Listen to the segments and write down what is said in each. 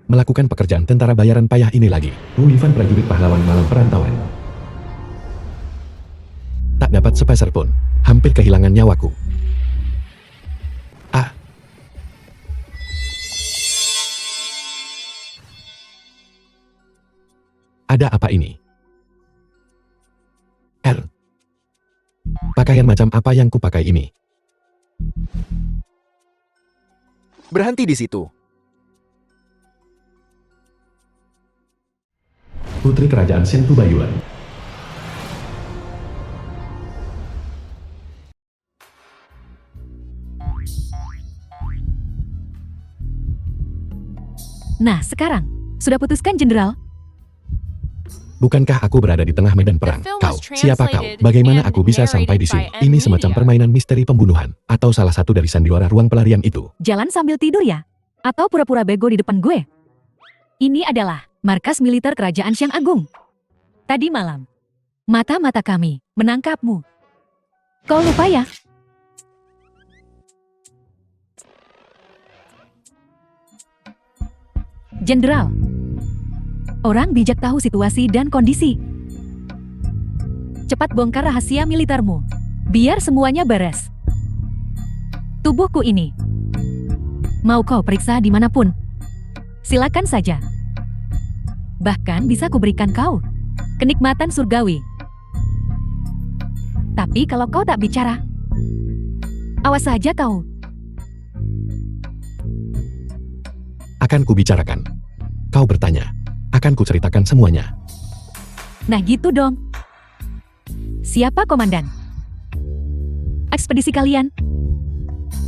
melakukan pekerjaan tentara bayaran payah ini lagi. Ivan prajurit pahlawan malam perantauan. Tak dapat sepeser pun, hampir kehilangan nyawaku. Ah. Ada apa ini? Pakaian macam apa yang kupakai ini? Berhenti di situ. Putri Kerajaan Sentu Bayuan. Nah, sekarang, sudah putuskan, Jenderal? Bukankah aku berada di tengah medan perang? Kau, siapa kau? Bagaimana aku bisa sampai di sini? Ini semacam permainan misteri pembunuhan, atau salah satu dari sandiwara ruang pelarian itu. Jalan sambil tidur ya? Atau pura-pura bego di depan gue? Ini adalah markas militer Kerajaan Xiang Agung. Tadi malam, mata-mata kami menangkapmu. Kau lupa ya? Jenderal, orang bijak tahu situasi dan kondisi. Cepat bongkar rahasia militermu, biar semuanya beres. Tubuhku ini, mau kau periksa dimanapun, silakan saja. Bahkan bisa kuberikan kau kenikmatan surgawi. Tapi kalau kau tak bicara, awas saja kau. Akan kubicarakan. Kau bertanya, akan kuceritakan semuanya. Nah gitu dong. Siapa komandan ekspedisi kalian?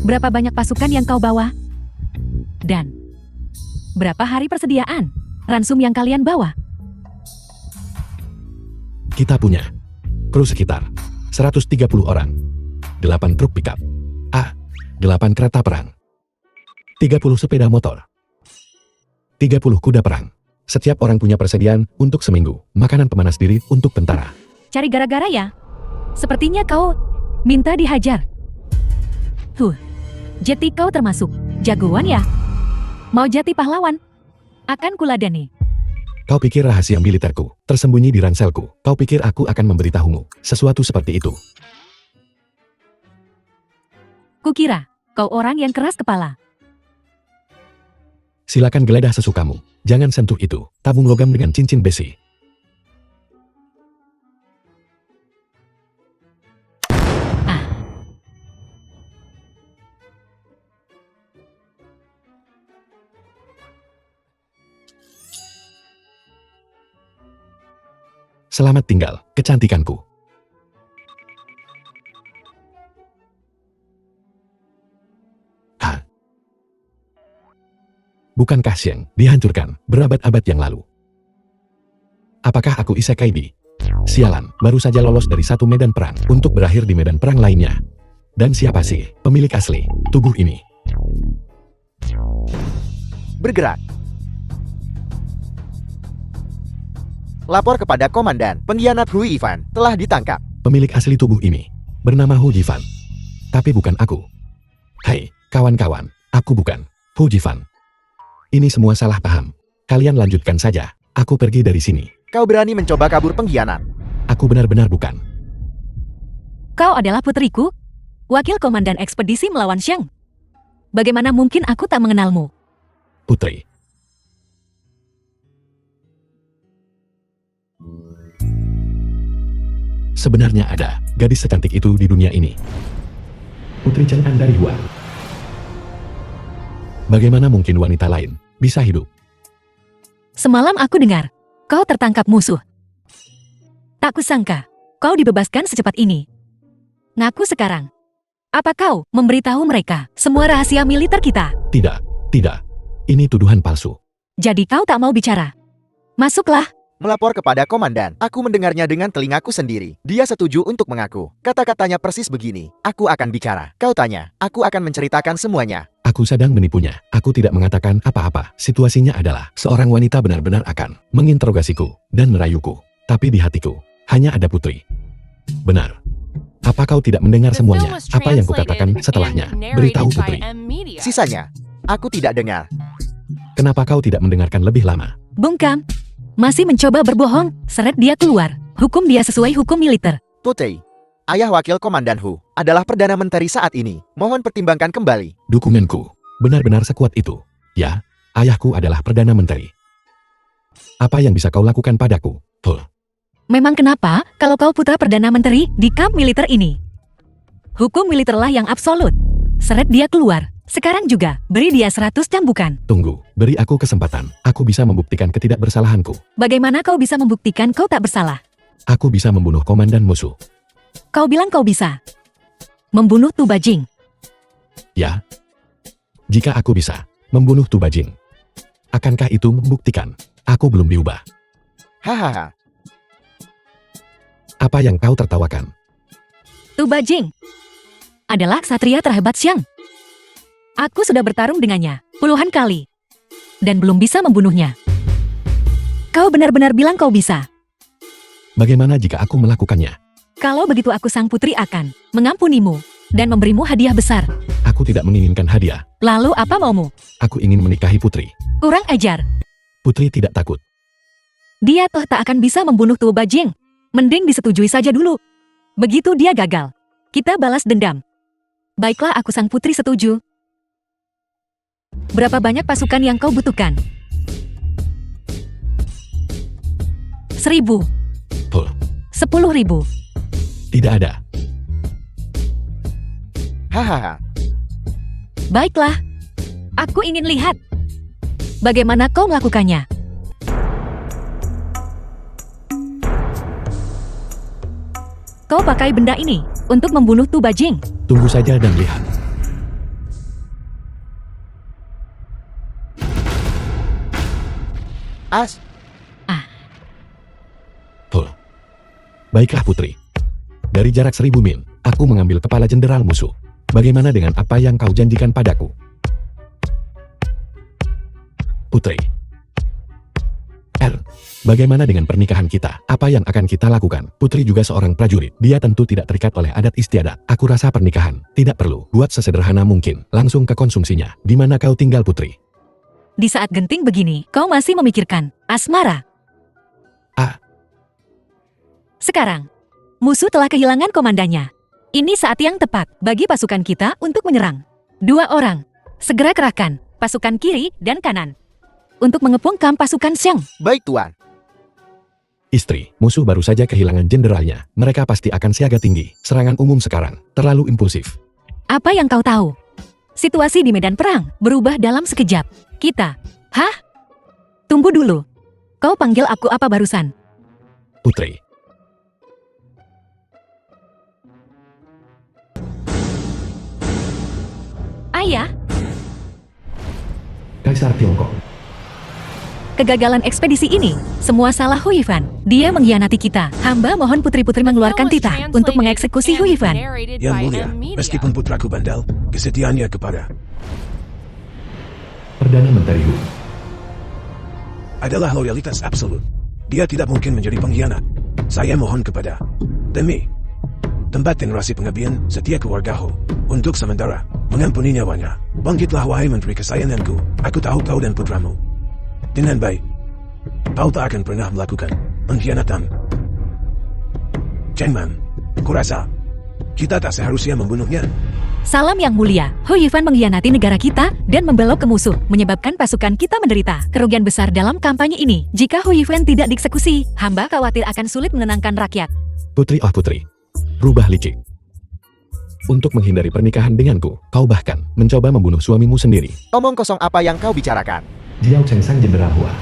Berapa banyak pasukan yang kau bawa? Dan berapa hari persediaan ransum yang kalian bawa? Kita punya kru sekitar 130 orang, 8 truk pickup, 8 kereta perang, 30 sepeda motor, 30 kuda perang. Setiap orang punya persediaan untuk seminggu, makanan pemanas diri untuk tentara. Cari gara-gara ya? Sepertinya kau minta dihajar. Jati kau termasuk jagoan ya? Mau jati pahlawan? Akan kuladani. Kau pikir rahasia militerku tersembunyi di ranselku? Kau pikir aku akan memberitahumu sesuatu seperti itu? Kukira kau orang yang keras kepala. Silakan geledah sesukamu. Jangan sentuh itu, tabung logam dengan cincin besi. Selamat tinggal, kecantikanku. Bukankah Xiang dihancurkan berabad-abad yang lalu? Apakah aku isekai di? Sialan, baru saja lolos dari satu medan perang untuk berakhir di medan perang lainnya. Dan siapa sih pemilik asli tubuh ini? Bergerak. Lapor kepada Komandan, pengkhianat Hu Yifan telah ditangkap. Pemilik asli tubuh ini bernama Hu Yifan. Tapi bukan aku. Hai, kawan-kawan, aku bukan Hu Yifan. Ini semua salah paham. Kalian lanjutkan saja. Aku pergi dari sini. Kau berani mencoba kabur pengkhianat? Aku benar-benar bukan. Kau adalah putriku? Wakil komandan ekspedisi melawan Xiang. Bagaimana mungkin aku tak mengenalmu? Putri. Sebenarnya ada gadis secantik itu di dunia ini. Putri Chen An dari Hua. Bagaimana mungkin wanita lain bisa hidup? Semalam aku dengar, kau tertangkap musuh. Tak kusangka, kau dibebaskan secepat ini. Ngaku sekarang. Apa kau memberitahu mereka semua rahasia militer kita? Tidak, tidak. Ini tuduhan palsu. Jadi kau tak mau bicara? Masuklah. Melapor kepada Komandan. Aku mendengarnya dengan telingaku sendiri. Dia setuju untuk mengaku. Kata-katanya persis begini. Aku akan bicara. Kau tanya. Aku akan menceritakan semuanya. Aku sedang menipunya. Aku tidak mengatakan apa-apa. Situasinya adalah seorang wanita benar-benar akan menginterogasiku dan merayuku. Tapi di hatiku hanya ada Putri. Benar. Apa kau tidak mendengar semuanya? Apa yang kukatakan setelahnya? Beritahu Putri. Sisanya, aku tidak dengar. Kenapa kau tidak mendengarkan lebih lama? Bungkam. Masih mencoba berbohong, seret dia keluar. Hukum dia sesuai hukum militer. Putri, ayah wakil Komandan Hu adalah Perdana Menteri saat ini. Mohon pertimbangkan kembali. Dukunganku benar-benar sekuat itu. Ya, ayahku adalah Perdana Menteri. Apa yang bisa kau lakukan padaku? Memang kenapa kalau kau putra Perdana Menteri di kamp militer ini? Hukum militerlah yang absolut. Seret dia keluar. Sekarang juga, beri dia 100 cambukan. Tunggu, beri aku kesempatan. Aku bisa membuktikan ketidakbersalahanku. Bagaimana kau bisa membuktikan kau tak bersalah? Aku bisa membunuh komandan musuh. Kau bilang kau bisa membunuh Tu Bajing. Ya, jika aku bisa membunuh Tu Bajing, akankah itu membuktikan aku belum diubah? Hahaha. Apa yang kau tertawakan? Tu Bajing adalah ksatria terhebat Xiang. Aku sudah bertarung dengannya puluhan kali dan belum bisa membunuhnya. Kau benar-benar bilang kau bisa. Bagaimana jika aku melakukannya? Kalau begitu aku sang putri akan mengampunimu dan memberimu hadiah besar. Aku tidak menginginkan hadiah. Lalu apa maumu? Aku ingin menikahi Putri. Kurang ajar. Putri tidak takut. Dia toh tak akan bisa membunuh Tu Bajing. Mending disetujui saja dulu. Begitu dia gagal, kita balas dendam. Baiklah, aku sang putri setuju. Berapa banyak pasukan yang kau butuhkan? 1.000. 10.000. Tidak ada. Hahaha. Baiklah. Aku ingin lihat bagaimana kau melakukannya. Kau pakai benda ini untuk membunuh Tu Bajing. Tunggu saja dan lihat. As. Baiklah Putri. Dari jarak 1000 mil, aku mengambil kepala jenderal musuh. Bagaimana dengan apa yang kau janjikan padaku? Putri. Bagaimana dengan pernikahan kita? Apa yang akan kita lakukan? Putri juga seorang prajurit. Dia tentu tidak terikat oleh adat istiadat. Aku rasa pernikahan tidak perlu. Buat sesederhana mungkin. Langsung ke konsumsinya. Di mana kau tinggal Putri? Di saat genting begini, kau masih memikirkan asmara. Sekarang, musuh telah kehilangan komandannya. Ini saat yang tepat bagi pasukan kita untuk menyerang. 2 orang, segera kerahkan pasukan kiri dan kanan untuk mengepung kamp pasukan Xiang. Baik Tuan. Istri, musuh baru saja kehilangan jenderalnya. Mereka pasti akan siaga tinggi. Serangan umum sekarang terlalu impulsif. Apa yang kau tahu? Situasi di medan perang berubah dalam sekejap. Kita, Tunggu dulu. Kau panggil aku apa barusan? Putri. Ayah, Kaisar Tiongkok. kegagalan ekspedisi ini semua salah Hu Yifan. Dia mengkhianati kita. Hamba mohon putri-putri mengeluarkan titah untuk mengeksekusi Hu Yifan. Yang mulia, meskipun putraku bandel, kesetiaannya kepada Perdana Menteri Hu adalah loyalitas absolut. Dia tidak mungkin menjadi pengkhianat. Saya mohon kepada demi tempat generasi pengabdian setia keluarga Hu untuk sementara mengampuni nyawanya. Bangkitlah wahai menteri kesayanganku. Aku tahu kau dan putramu dengan baik. Kau tak akan pernah melakukan pengkhianatan. Cheng Man, kurasa kita tak seharusnya membunuhnya. Salam yang mulia, Hu Yifan mengkhianati negara kita dan membelok ke musuh, menyebabkan pasukan kita menderita kerugian besar dalam kampanye ini. Jika Hu Yifan tidak dieksekusi, hamba khawatir akan sulit menenangkan rakyat. Putri, Putri. Rubah licik. Untuk menghindari pernikahan denganku, kau bahkan mencoba membunuh suamimu sendiri. Omong kosong apa yang kau bicarakan? Jiao Cheng sang jenderal Hua.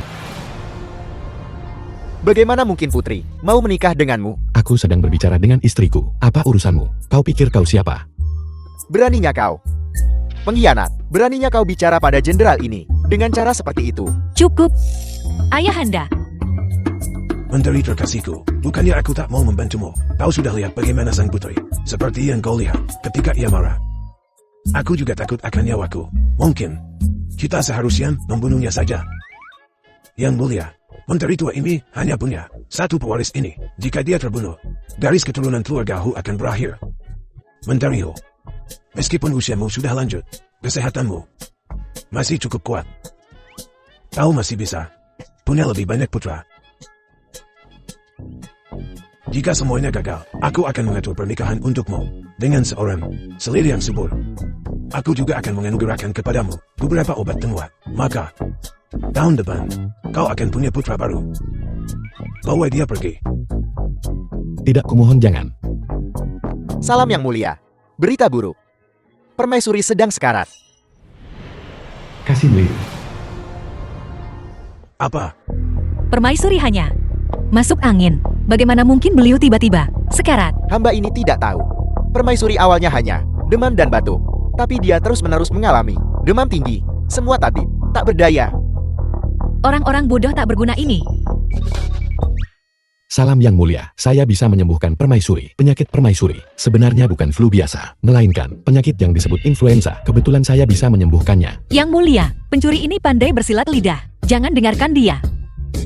Bagaimana mungkin Putri mau menikah denganmu? Aku sedang berbicara dengan istriku. Apa urusanmu? Kau pikir kau siapa? Beraninya kau? Pengkhianat. Beraninya kau bicara pada jenderal ini dengan cara seperti itu? Cukup. Ayahanda. Menteri terkasihku, bukannya aku tak mau membantumu. Kau sudah lihat bagaimana sang putri. Seperti yang kau lihat ketika ia marah. Aku juga takut akan nyawaku. Mungkin kita seharusnya membunuhnya saja. Yang mulia, menteri tua ini hanya punya satu pewaris ini. Jika dia terbunuh, garis keturunan keluarga Hu akan berakhir. Menteri Hu, meskipun usiamu sudah lanjut, kesehatanmu masih cukup kuat. Kau masih bisa punya lebih banyak putra. Jika semuanya gagal, aku akan mengatur pernikahan untukmu dengan seorang selir yang subur. Aku juga akan menganugerahkan kepadamu beberapa obat temuan. Maka, tahun depan, kau akan punya putra baru. Bawa dia pergi. Tidak, kumohon jangan. Salam yang mulia. Berita buruk. Permaisuri sedang sekarat. Kasih beliau. Apa? Permaisuri hanya masuk angin. Bagaimana mungkin beliau tiba-tiba sekarat? Hamba ini tidak tahu. Permaisuri awalnya hanya demam dan batuk. Tapi dia terus-menerus mengalami demam tinggi. Semua tabib tak berdaya. Orang-orang bodoh tak berguna ini. Salam yang mulia, saya bisa menyembuhkan permaisuri. Penyakit permaisuri sebenarnya bukan flu biasa, melainkan penyakit yang disebut influenza. Kebetulan saya bisa menyembuhkannya. Yang mulia, pencuri ini pandai bersilat lidah. Jangan dengarkan dia.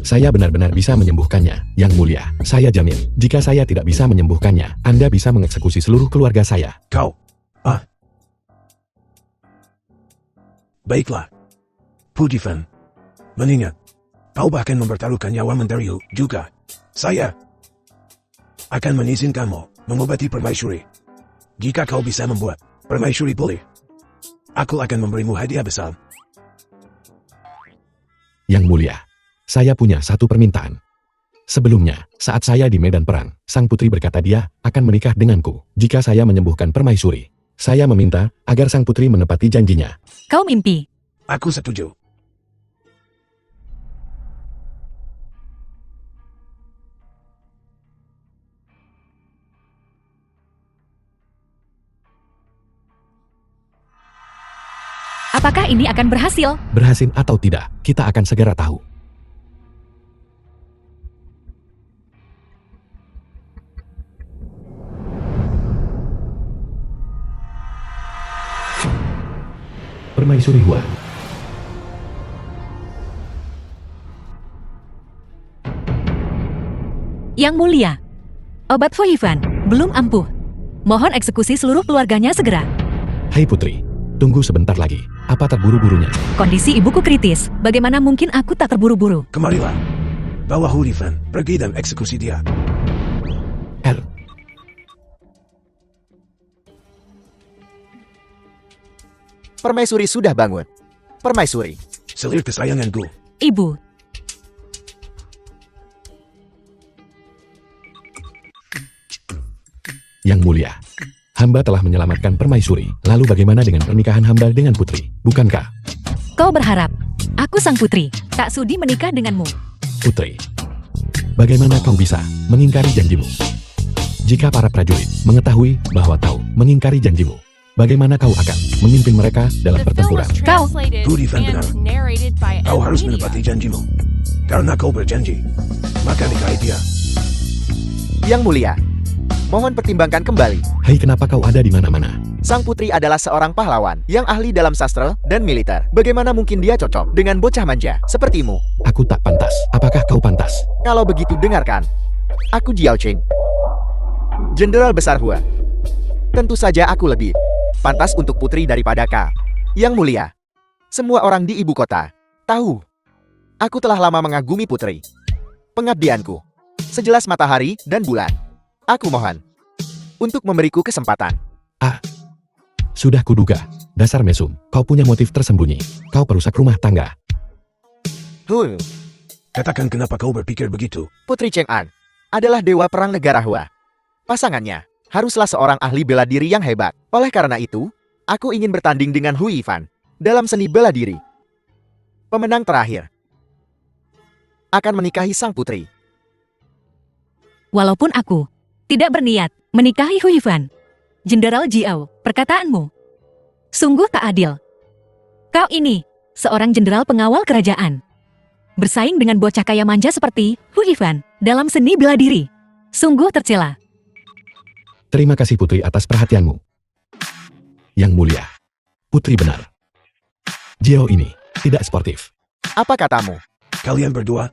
Saya benar-benar bisa menyembuhkannya. Yang mulia, saya jamin, jika saya tidak bisa menyembuhkannya, Anda bisa mengeksekusi seluruh keluarga saya. Kau? Baiklah. Pujifan. Mengingat, kau bahkan mempertaruhkan nyawa Menteri Hu juga. Saya akan mengizinkanmu mengobati permaisuri. Jika kau bisa membuat permaisuri pulih, aku akan memberimu hadiah besar. Yang mulia, saya punya satu permintaan. Sebelumnya, saat saya di medan perang, sang putri berkata dia akan menikah denganku jika saya menyembuhkan permaisuri. Saya meminta agar sang putri menepati janjinya. Kau mimpi. Aku setuju. Apakah ini akan berhasil? Berhasil atau tidak, kita akan segera tahu. Permaisuri Hua. Yang mulia, obat Fuifan belum ampuh. Mohon eksekusi seluruh keluarganya segera. Hai putri, tunggu sebentar lagi. Apa terburu-burunya? Kondisi ibuku kritis. Bagaimana mungkin aku tak terburu-buru? Kemarilah. Bawa Hurifan, pergi dan eksekusi dia. R. Permaisuri sudah bangun. Permaisuri. Selir kesayanganku. Ibu, Yang mulia, hamba telah menyelamatkan permaisuri. Lalu bagaimana dengan pernikahan hamba dengan putri? Bukankah? kau berharap aku sang putri tak sudi menikah denganmu. Putri, bagaimana kau bisa mengingkari janjimu? Jika para prajurit mengetahui bahwa kau mengingkari janjimu, bagaimana kau akan memimpin mereka dalam pertempuran? Kau. Hurifan benar. Kau harus menepati janjimu. Karena kau berjanji, maka nikahi dia. Yang mulia. Mohon pertimbangkan kembali. Hai, kenapa kau ada di mana-mana? Sang putri adalah seorang pahlawan yang ahli dalam sastra dan militer. Bagaimana mungkin dia cocok dengan bocah manja sepertimu? Aku tak pantas. Apakah kau pantas? Kalau begitu dengarkan. Aku Jiao Qing, Jenderal Besar Hua. Tentu saja aku lebih pantas untuk putri daripada kau. Yang mulia, semua orang di ibu kota tahu. Aku telah lama mengagumi putri. Pengabdianku sejelas matahari dan bulan. Aku mohon untuk memberiku kesempatan. Sudah kuduga. Dasar mesum, kau punya motif tersembunyi. Kau perusak rumah tangga. Katakan kenapa kau berpikir begitu. Putri Cheng An adalah dewa perang negara Hua. Pasangannya haruslah seorang ahli bela diri yang hebat. Oleh karena itu, aku ingin bertanding dengan Hu Yifan dalam seni bela diri. Pemenang terakhir akan menikahi sang putri. Walaupun aku tidak berniat menikahi Hu Yifan, Jenderal Jiao, perkataanmu sungguh tak adil. Kau ini seorang jenderal pengawal kerajaan, bersaing dengan bocah kaya manja seperti Hu Yifan dalam seni bela diri. Sungguh tercela. Terima kasih putri atas perhatianmu. Yang mulia, putri benar. Jiao ini tidak sportif. Apa katamu? Kalian berdua,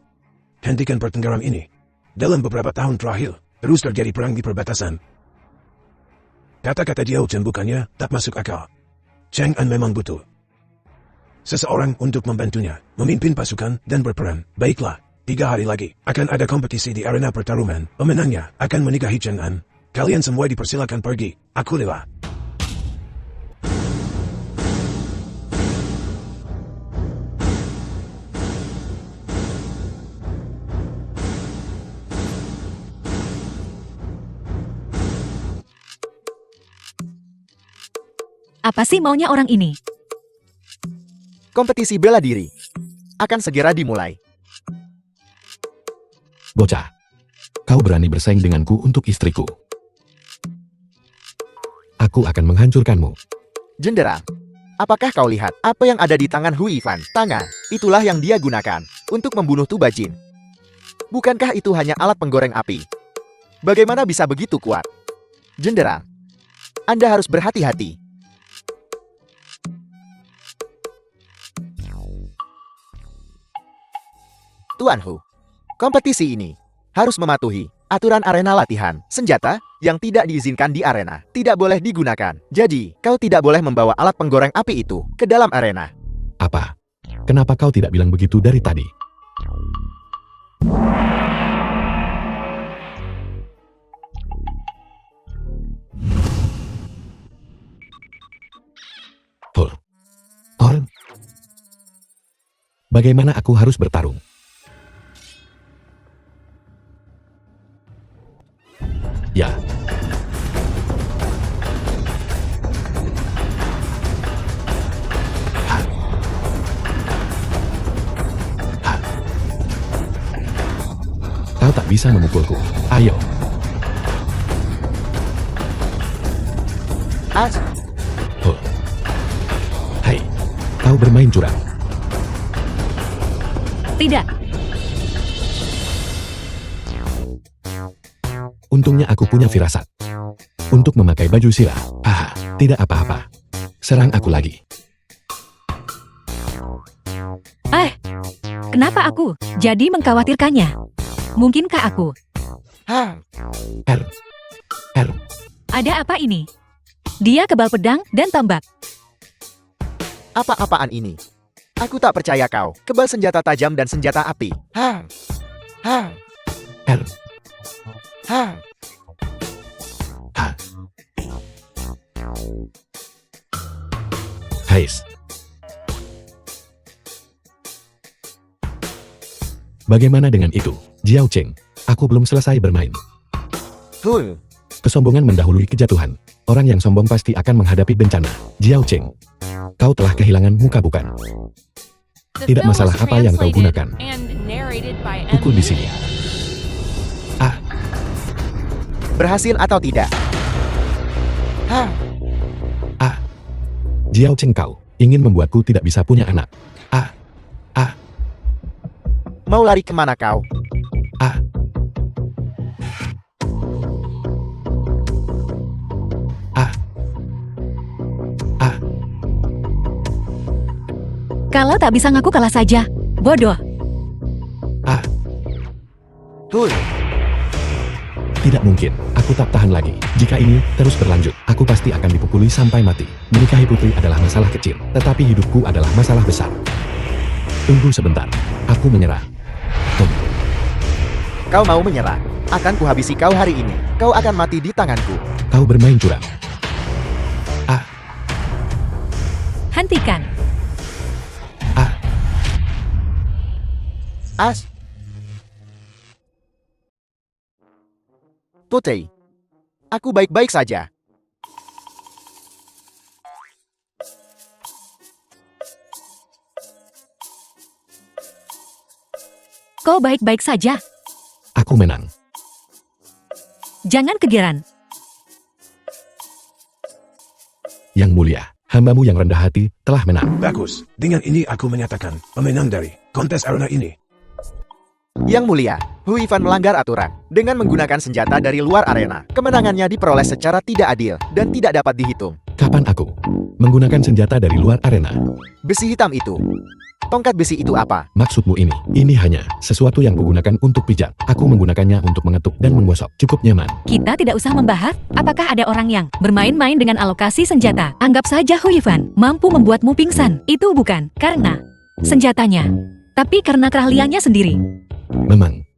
hentikan pertengkaran ini. Dalam beberapa tahun terakhir, terus terjadi perang di perbatasan. Kata-kata Jiao Chen bukannya tak masuk akal. Cheng An memang butuh seseorang untuk membantunya, memimpin pasukan, dan berperan. Baiklah, 3 hari lagi, akan ada kompetisi di arena pertarungan. Pemenangnya akan menikahi Chen An. Kalian semua dipersilakan pergi. Aku rela. Apa sih maunya orang ini? Kompetisi bela diri akan segera dimulai. Bocah, kau berani bersaing denganku untuk istriku. Aku akan menghancurkanmu. Jenderal, apakah kau lihat apa yang ada di tangan Hu Yifan? Tangan, itulah yang dia gunakan untuk membunuh Tu Bajin. Bukankah itu hanya alat penggoreng api? Bagaimana bisa begitu kuat? Jenderal, Anda harus berhati-hati. Tuan Hu, kompetisi ini harus mematuhi aturan arena latihan. Senjata yang tidak diizinkan di arena tidak boleh digunakan. Jadi, kau tidak boleh membawa alat penggoreng api itu ke dalam arena. Apa? Kenapa kau tidak bilang begitu dari tadi? Horn. Bagaimana aku harus bertarung? Ya. Kau tak bisa memukulku. Ayo. Hai, kau bermain curang. Tidak. Untungnya aku punya firasat. Untuk memakai baju sirah. Tidak apa-apa. Serang aku lagi. Kenapa aku jadi mengkhawatirkannya? Mungkinkah aku? R. Ada apa ini? Dia kebal pedang dan tombak. Apa-apaan ini? Aku tak percaya kau kebal senjata tajam dan senjata api. R. Hais. Bagaimana dengan itu, Jiao Cheng? Aku belum selesai bermain. Kesombongan mendahului kejatuhan. Orang yang sombong pasti akan menghadapi bencana. Jiao Cheng, kau telah kehilangan muka bukan? Tidak masalah apa yang kau gunakan. Pukul di sini. Berhasil atau tidak? Jiao Cheng, kau ingin membuatku tidak bisa punya anak. Mau lari kemana kau? Kalau tak bisa ngaku kalah saja. Bodoh. Tidak mungkin, aku tak tahan lagi. Jika ini terus berlanjut, aku pasti akan dipukuli sampai mati. Menikahi putri adalah masalah kecil, tetapi hidupku adalah masalah besar. Tunggu sebentar, aku menyerah. Kau mau menyerah? Akan kuhabisi kau hari ini. Kau akan mati di tanganku. Kau bermain curang. Hentikan. Putri, aku baik-baik saja. Kau baik-baik saja. Aku menang. Jangan kegiran. Yang mulia, hambamu yang rendah hati telah menang. Bagus, dengan ini aku menyatakan pemenang dari kontes arena ini. Yang mulia, Hu Yifan melanggar aturan dengan menggunakan senjata dari luar arena. Kemenangannya diperoleh secara tidak adil dan tidak dapat dihitung. Kapan aku Menggunakan senjata dari luar arena. Besi hitam itu. Tongkat besi itu apa? Maksudmu ini? Ini hanya sesuatu yang kugunakan untuk pijat. Aku menggunakannya untuk mengetuk dan menggosok. Cukup nyaman. Kita tidak usah membahas apakah ada orang yang bermain-main dengan alokasi senjata. Anggap saja Hu Yifan mampu membuatmu pingsan. Itu bukan karena senjatanya, tapi karena keahliannya sendiri. Memang,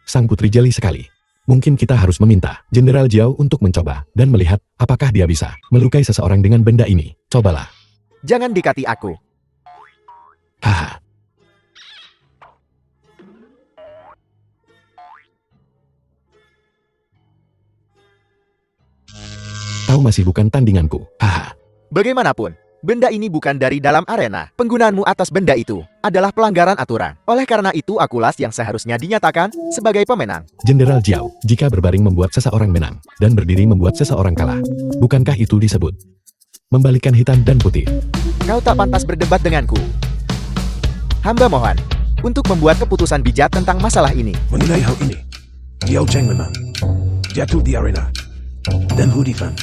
sang putri jeli sekali. Mungkin kita harus meminta Jenderal Jiao untuk mencoba dan melihat apakah dia bisa melukai seseorang dengan benda ini. Cobalah. Jangan dekati aku. Haha. Tahu masih bukan tandinganku. Haha. Bagaimanapun, benda ini bukan dari dalam arena. Penggunaanmu atas benda itu adalah pelanggaran aturan. Oleh karena itu akulah yang seharusnya dinyatakan sebagai pemenang. Jenderal Jiao, jika berbaring membuat seseorang menang dan berdiri membuat seseorang kalah, bukankah itu disebut membalikan hitam dan putih? Kau tak pantas berdebat denganku. Hamba mohon untuk membuat keputusan bijak tentang masalah ini. Mengenai hal ini, Jiao Cheng memang jatuh di arena. Dan Hu Yifan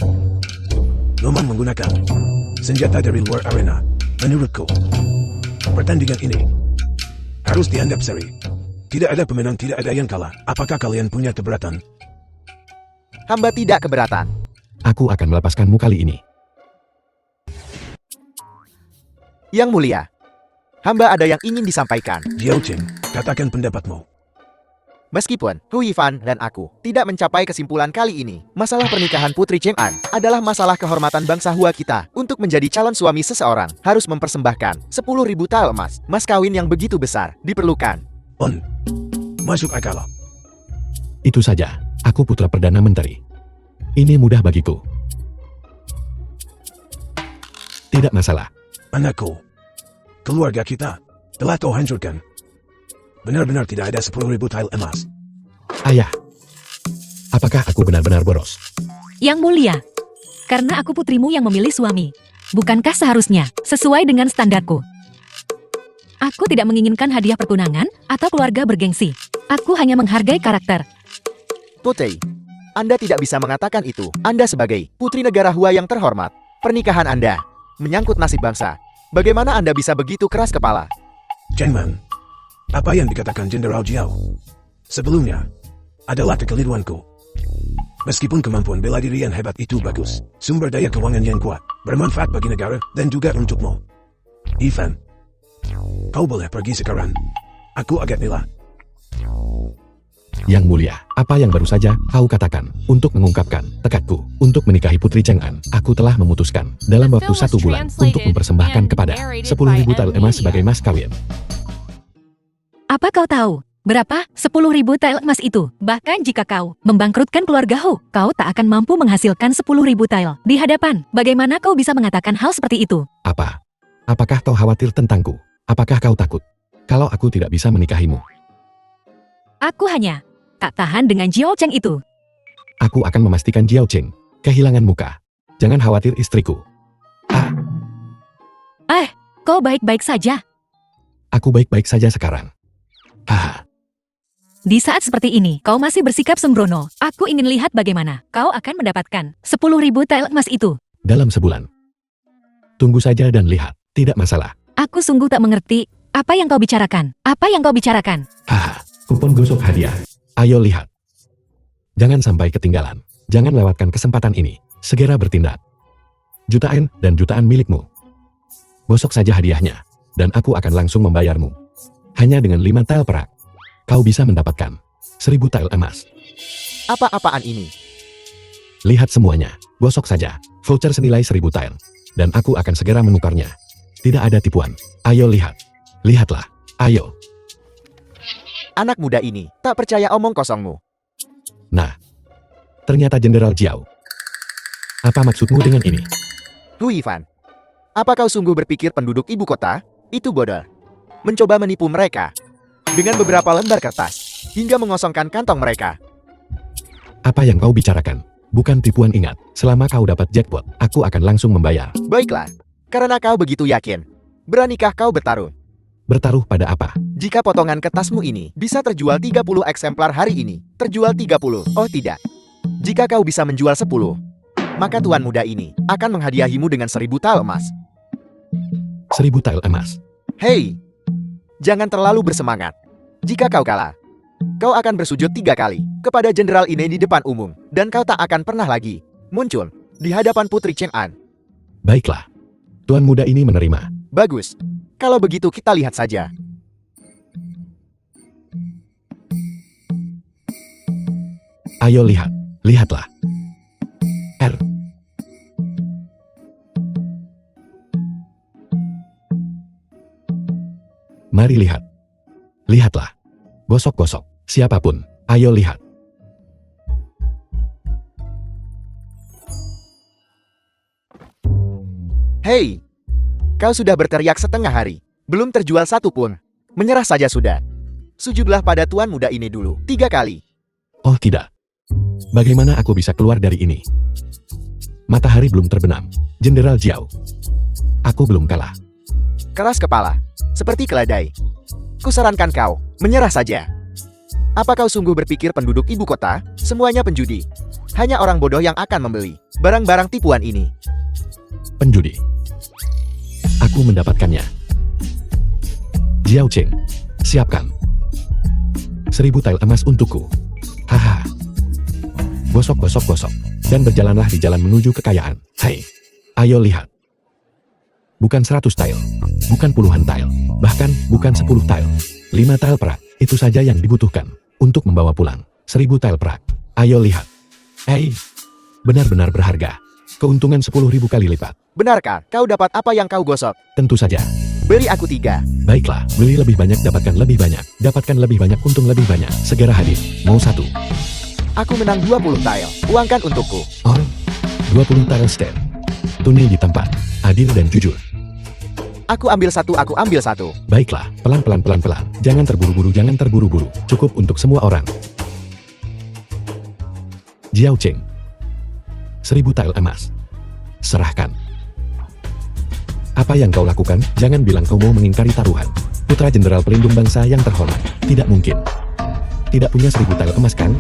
Noman menggunakan senjata dari luar arena. Menurutku, pertandingan ini harus dianggap seri. Tidak ada pemenang, tidak ada yang kalah. Apakah kalian punya keberatan? Hamba tidak keberatan. Aku akan melepaskanmu kali ini. Yang mulia, hamba ada yang ingin disampaikan. Jiao Cheng, katakan pendapatmu. Meskipun Hu Yifan dan aku tidak mencapai kesimpulan kali ini, masalah pernikahan Putri Cheng'an adalah masalah kehormatan bangsa Hua kita. Untuk menjadi calon suami seseorang, harus mempersembahkan 10.000 tael emas. Mas kawin yang begitu besar diperlukan. Masuk akal. Itu saja, aku putra Perdana Menteri. Ini mudah bagiku. Tidak masalah. Anakku, keluarga kita telah kau hancurkan. Benar-benar tidak ada 10.000 tael emas. Ayah, apakah aku benar-benar boros? Yang mulia, karena aku putrimu yang memilih suami. Bukankah seharusnya sesuai dengan standarku? Aku tidak menginginkan hadiah pertunangan atau keluarga bergengsi. Aku hanya menghargai karakter. Putri, Anda tidak bisa mengatakan itu. Anda sebagai putri negara Hua yang terhormat. Pernikahan Anda menyangkut nasib bangsa. Bagaimana Anda bisa begitu keras kepala? Chengman, apa yang dikatakan Jenderal Jiao sebelumnya adalah kekeliruanku. Meskipun kemampuan bela diri yang hebat itu bagus, sumber daya keuangan yang kuat, bermanfaat bagi negara, dan juga untukmu. Yifan, kau boleh pergi sekarang. Aku agak lelah. Yang mulia, apa yang baru saja kau katakan untuk mengungkapkan tekadku untuk menikahi Putri Cheng'an? Aku telah memutuskan dalam waktu 1 bulan untuk mempersembahkan kepada 10.000 tael emas sebagai mas kawin. Apa kau tahu berapa 10.000 tael emas itu? Bahkan jika kau membangkrutkan keluarga Hu, kau tak akan mampu menghasilkan 10.000 tael di hadapan. Bagaimana kau bisa mengatakan hal seperti itu? Apa? Apakah kau khawatir tentangku? Apakah kau takut kalau aku tidak bisa menikahimu? Aku hanya tak tahan dengan Jiao Cheng itu. Aku akan memastikan Jiao Cheng kehilangan muka. Jangan khawatir istriku. Kau baik-baik saja. Aku baik-baik saja sekarang. Di saat seperti ini, kau masih bersikap sembrono. Aku ingin lihat bagaimana kau akan mendapatkan 10.000 tael emas itu. Dalam sebulan. Tunggu saja dan lihat. Tidak masalah. Aku sungguh tak mengerti apa yang kau bicarakan. Apa yang kau bicarakan? Kupon gosok hadiah. Ayo lihat. Jangan sampai ketinggalan. Jangan lewatkan kesempatan ini. Segera bertindak. Jutaan dan jutaan milikmu. Gosok saja hadiahnya. Dan aku akan langsung membayarmu. Hanya dengan 5 tael perak, kau bisa mendapatkan 1.000 tael emas. Apa-apaan ini? Lihat semuanya. Gosok saja. Voucher senilai 1.000 tael. Dan aku akan segera menukarnya. Tidak ada tipuan. Ayo lihat. Lihatlah. Ayo. Anak muda ini tak percaya omong kosongmu. Nah. Ternyata Jenderal Jiao. Apa maksudmu dengan ini? Hu Yifan, apa kau sungguh berpikir penduduk ibu kota itu bodoh? Mencoba menipu mereka dengan beberapa lembar kertas hingga mengosongkan kantong mereka. Apa yang kau bicarakan? Bukan tipuan, ingat. Selama kau dapat jackpot, aku akan langsung membayar. Baiklah, karena kau begitu yakin, beranikah kau bertaruh? Bertaruh pada apa? Jika potongan kertasmu ini bisa terjual 30 eksemplar hari ini, terjual 30, oh tidak. Jika kau bisa menjual 10, maka tuan muda ini akan menghadiahimu dengan 1000 tael emas. 1000 tael emas. Hei, jangan terlalu bersemangat. Jika kau kalah, kau akan bersujud 3 kali kepada jenderal ini di depan umum, dan kau tak akan pernah lagi muncul di hadapan Putri Chang'an. Baiklah. Tuan muda ini menerima. Bagus. Kalau begitu kita lihat saja. Ayo lihat. Lihatlah. R. Mari lihat. Lihatlah. Gosok-gosok. Siapapun. Ayo lihat. Hei, kau sudah berteriak setengah hari. Belum terjual satu pun. Menyerah saja sudah. Sujudlah pada tuan muda ini dulu 3 kali. Oh tidak. Bagaimana aku bisa keluar dari ini? Matahari belum terbenam. Jenderal Jiao. Aku belum kalah. Keras kepala. Seperti keledai. Kusarankan kau, menyerah saja. Apa kau sungguh berpikir penduduk ibu kota, semuanya penjudi? Hanya orang bodoh yang akan membeli barang-barang tipuan ini. Penjudi. Aku mendapatkannya. Jiao Cheng, siapkan. 1000 tael emas untukku. Haha. Gosok, gosok, gosok. Dan berjalanlah di jalan menuju kekayaan. Hai. Ayo lihat. Bukan 100 tael. Bukan puluhan tael. Bahkan bukan 10 tael. 5 tael perak. Itu saja yang dibutuhkan untuk membawa pulang 1000 tael perak. Ayo lihat. Hei. Benar-benar berharga. Keuntungan 10.000 kali lipat. Benarkah kau dapat apa yang kau gosok? Tentu saja. Beri aku 3. Baiklah, beli lebih banyak, dapatkan lebih banyak. Dapatkan lebih banyak, untung lebih banyak. Segera hadir. Mau 1. Aku menang 20 tael. Uangkan untukku. Oh, 20 tael ster. Tunai di tempat. Adil dan jujur. Aku ambil 1, aku ambil 1. Baiklah, pelan-pelan, pelan-pelan. Jangan terburu-buru, jangan terburu-buru. Cukup untuk semua orang. Jiao Cheng. 1000 tael emas. Serahkan. Apa yang kau lakukan? Jangan bilang kau mau mengingkari taruhan. Putra Jenderal Pelindung Bangsa yang terhormat. Tidak mungkin. Tidak punya 1000 tael emas kan?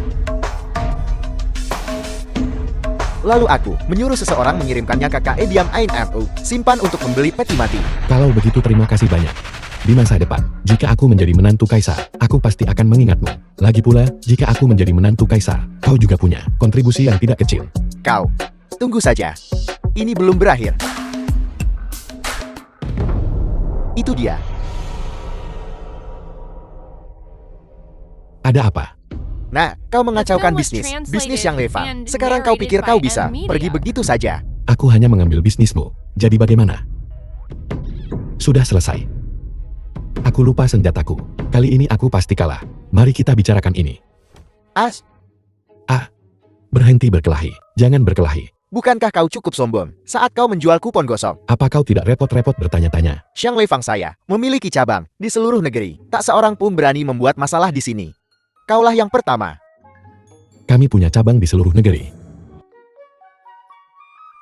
Lalu aku menyuruh seseorang mengirimkannya ke KE Diam Ain Mu. Simpan untuk membeli peti mati. Kalau begitu terima kasih banyak. Di masa depan, jika aku menjadi menantu kaisar, aku pasti akan mengingatmu. Lagi pula, jika aku menjadi menantu kaisar, kau juga punya kontribusi yang tidak kecil. Kau, tunggu saja. Ini belum berakhir. Itu dia. Ada apa? Nah, kau mengacaukan bisnis yang Levang. Sekarang kau pikir kau bisa pergi begitu saja? Aku hanya mengambil bisnismu. Jadi bagaimana? Sudah selesai. Aku lupa senjataku. Kali ini aku pasti kalah. Mari kita bicarakan ini. As, Berhenti berkelahi. Jangan berkelahi. bukankah kau cukup sombong saat kau menjual kupon gosok? Apa kau tidak repot-repot bertanya-tanya? Xiang Levang saya memiliki cabang di seluruh negeri. Tak seorang pun berani membuat masalah di sini. Kaulah yang pertama. Kami punya cabang di seluruh negeri.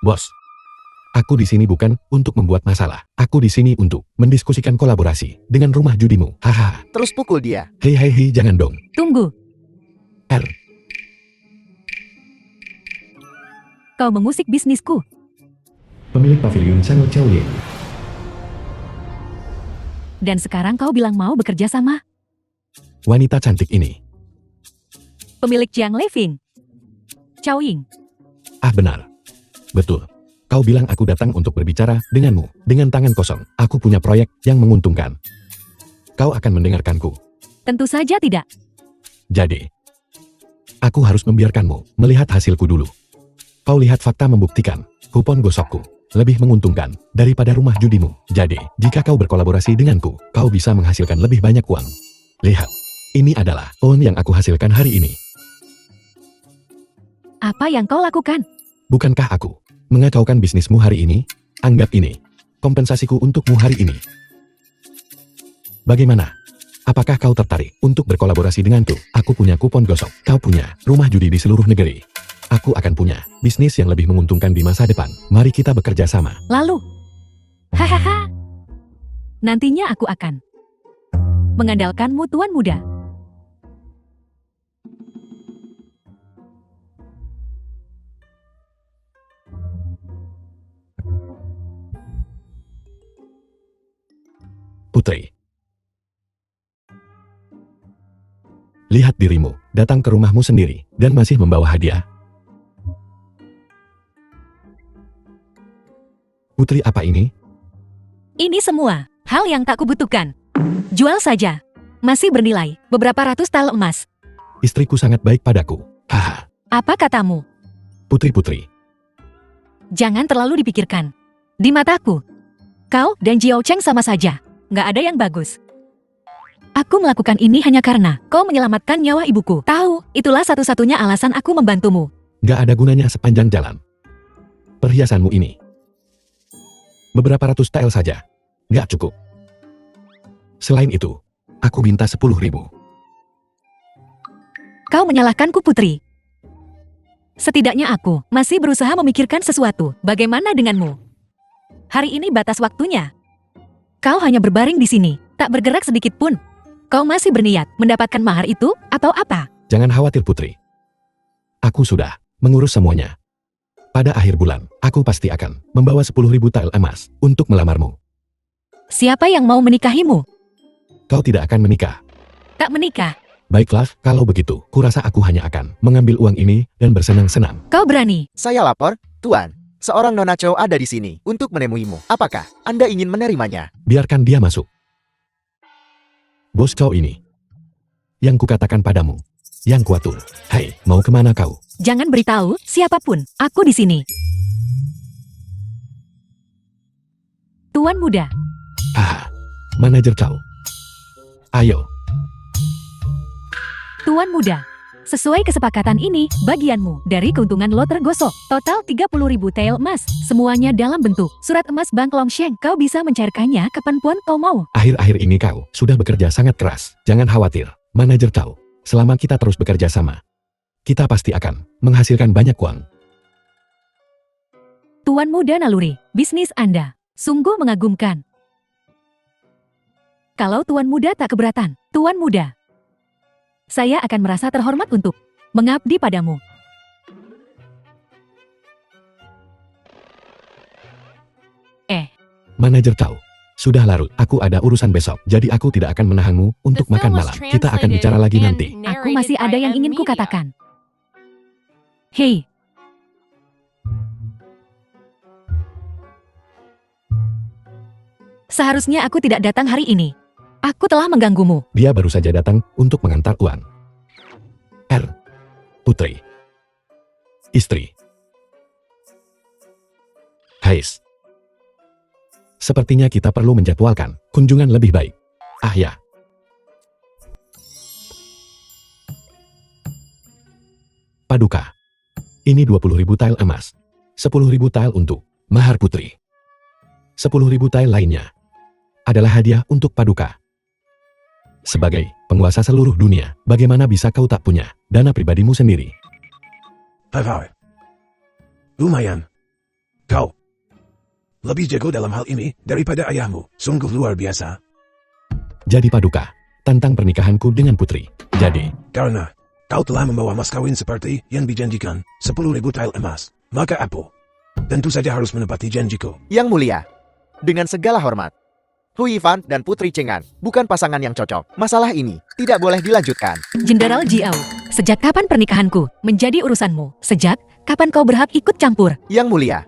Bos, aku di sini bukan untuk membuat masalah. Aku di sini untuk mendiskusikan kolaborasi dengan rumah judimu. Haha. Terus pukul dia. Hei, jangan dong. Tunggu. R. Kau mengusik bisnisku. Pemilik pavilion Channel Chaoyin. Dan sekarang kau bilang mau bekerja sama Wanita cantik ini. pemilik Jiang Leving. Cao Ying. Benar. Betul. Kau bilang aku datang untuk berbicara denganmu. Dengan tangan kosong. Aku punya proyek yang menguntungkan. Kau akan mendengarkanku. Tentu saja tidak. Jadi, aku harus membiarkanmu melihat hasilku dulu. Kau lihat fakta membuktikan, kupon gosokku lebih menguntungkan daripada rumah judimu. Jadi, jika kau berkolaborasi denganku, kau bisa menghasilkan lebih banyak uang. Lihat, ini adalah uang yang aku hasilkan hari ini. Apa yang kau lakukan? Bukankah aku mengacaukan bisnismu hari ini? Anggap ini kompensasiku untukmu hari ini. Bagaimana? Apakah kau tertarik untuk berkolaborasi denganku? Aku punya kupon gosok, kau punya rumah judi di seluruh negeri. Aku akan punya bisnis yang lebih menguntungkan di masa depan. Mari kita bekerja sama. Lalu, hahaha. Nantinya aku akan mengandalkanmu, Tuan Muda. Putri. Lihat dirimu, datang ke rumahmu sendiri, dan masih membawa hadiah. Putri, apa ini? Ini semua hal yang tak kubutuhkan. Jual saja. Masih bernilai beberapa ratus tael emas. Istriku sangat baik padaku. Haha. Apa katamu? Putri. Jangan terlalu dipikirkan. Di mataku, kau dan Jiao Cheng sama saja. Nggak ada yang bagus. Aku melakukan ini hanya karena kau menyelamatkan nyawa ibuku. Tahu, itulah satu-satunya alasan aku membantumu. Nggak ada gunanya sepanjang jalan. Perhiasanmu ini. Beberapa ratus tael saja. Nggak cukup. Selain itu, aku minta 10.000. Kau menyalahkanku, Putri. Setidaknya aku masih berusaha memikirkan sesuatu. Bagaimana denganmu? Hari ini batas waktunya. Kau hanya berbaring di sini, tak bergerak sedikit pun. Kau masih berniat mendapatkan mahar itu atau apa? Jangan khawatir, Putri. Aku sudah mengurus semuanya. Pada akhir bulan, aku pasti akan membawa 10.000 tael emas untuk melamarmu. Siapa yang mau menikahimu? Kau tidak akan menikah. Tak menikah. Baiklah, kalau begitu, kurasa aku hanya akan mengambil uang ini dan bersenang-senang. Kau berani. Saya lapor, Tuan. Seorang Nona Chow ada di sini untuk menemuimu. Apakah Anda ingin menerimanya? Biarkan dia masuk. Bos Chow ini. Yang kukatakan padamu. Yang kuatur. Hai, mau kemana kau? Jangan beritahu siapapun. Aku di sini. Tuan muda. Ah, manajer Chow. Ayo. Tuan muda. Sesuai kesepakatan ini, bagianmu dari keuntungan lot tergosok. Total 30.000 tael emas. Semuanya dalam bentuk surat emas Bank Longsheng. Kau bisa mencairkannya kapanpun kau mau. Akhir-akhir ini kau sudah bekerja sangat keras. Jangan khawatir, manajer Chow. Selama kita terus bekerja sama, kita pasti akan menghasilkan banyak uang. Tuan muda naluri, bisnis Anda sungguh mengagumkan. Kalau Tuan muda tak keberatan, Tuan muda, saya akan merasa terhormat untuk mengabdi padamu. Manajer Chow, sudah larut. Aku ada urusan besok, jadi aku tidak akan menahanmu untuk makan malam. Kita akan bicara lagi nanti. Aku masih ada yang ingin kukatakan. Hei. Seharusnya aku tidak datang hari ini. Aku telah mengganggumu. Dia baru saja datang untuk mengantar uang. Putri. Istri. Hais. Sepertinya kita perlu menjadwalkan kunjungan lebih baik. Ah ya. Paduka. Ini 20.000 tael emas. 10.000 tael untuk mahar putri. 10.000 tael lainnya adalah hadiah untuk Paduka. Sebagai penguasa seluruh dunia, bagaimana bisa kau tak punya dana pribadimu sendiri? Hai. Lumayan. Kau lebih jago dalam hal ini daripada ayahmu. Sungguh luar biasa. Jadi Paduka, tentang pernikahanku dengan putri. Jadi, Karena kau telah membawa mas kawin seperti yang dijanjikan, 10.000 tael emas. Maka aku tentu saja harus menepati janjiku. Yang mulia, dengan segala hormat, Hu Yifan dan Putri Chengan bukan pasangan yang cocok. Masalah ini tidak boleh dilanjutkan. Jenderal Jiao, sejak kapan pernikahanku menjadi urusanmu? Sejak kapan kau berhak ikut campur? Yang mulia,